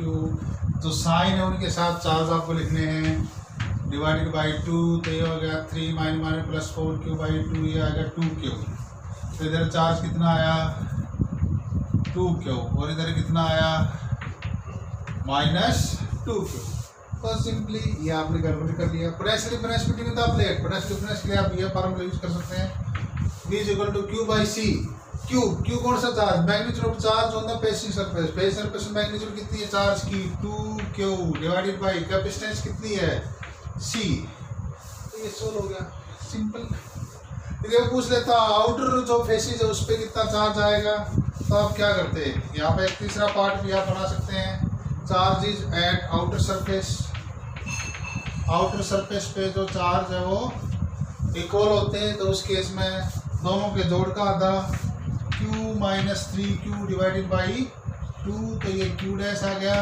तो साइन है उनके साथ चार्ज आपको लिखने हैं, डिवाइडेड बाई 2, तो ये हो गया 3 - +4Q/2, ये आएगा 2Q। तो इधर चार्ज कितना आया 2Q, और इधर कितना आया -2Q। तो सिंपली ये आपने कैलकुलेट कर लिया। Press difference between the plate, press difference के लिए आप ये फार्मूला यूज कर सकते हैं, V = Q/C। Q कौन सा charge, magnitude of charge on the facing surface, face surface magnitude कितनी है चार्ज की 2Q, डिवाइडेड बाई कैपेसिटेंस कितनी है C। तो ये सोल्व हो गया, सिंपल। यदि पूछ लेता आउटर जो फेसिस है उस पर कितना चार्ज आएगा, तो आप क्या करते हैं, यहाँ पे एक तीसरा पार्ट भी आप बना सकते हैं, charge is eight outer surface. Outer surface पे जो चार्ज है वो इक्वल होते हैं, तो उस केस में दोनों के जोड़ का आधा Q - 3Q डिवाइडेड बाई 2, तो ये Q डैश आ गया,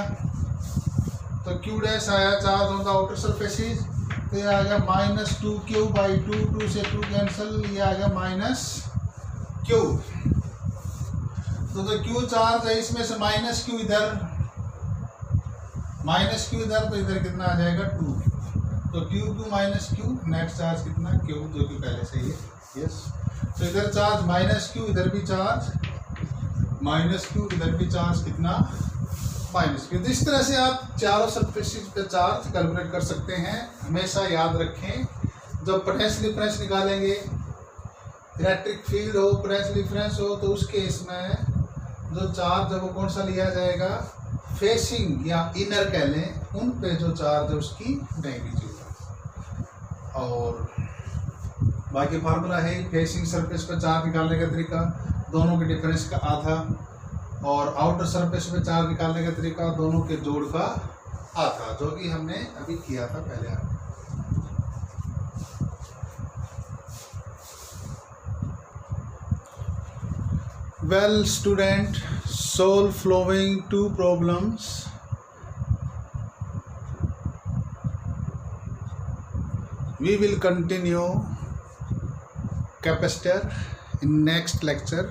तो Q डैश आया charge on the outer surfaces, तो ये आ गया -2Q/2, 2 से 2 कैंसिल, ये आ गया -Q। तो जो Q चार्ज है इसमें से -Q इधर, -Q इधर, तो इधर कितना आ जाएगा 2, तो Q -Q, नेट चार्ज कितना Q, जो कि पहले से ही है, यस। तो इधर चार्ज -Q, इधर भी चार्ज -Q, इधर भी चार्ज कितना -Q। इस तरह से आप चारों सरफेसिस पे चार्ज कैलकुलेट कर सकते हैं। हमेशा याद रखें जब पोटेंशियल डिफरेंस निकालेंगे, इलेक्ट्रिक फील्ड हो, पोटेंशियल डिफरेंस हो, तो उस केस में जो चार्ज है वो कौन सा लिया जाएगा, फेसिंग या इनर कह लें, उन पे जो चार्ज है उसकी मैग्नीट्यूड। और बाकी फार्मूला है फेसिंग सरफेस पे चार्ज निकालने का तरीका दोनों के डिफरेंस का आधा, और आउटर सरफेस पे चार्ज निकालने का तरीका दोनों के जोड़ का आधा, जो कि हमने अभी किया था पहले। Well student, solve following 2 problems. We will continue capacitor in next lecture.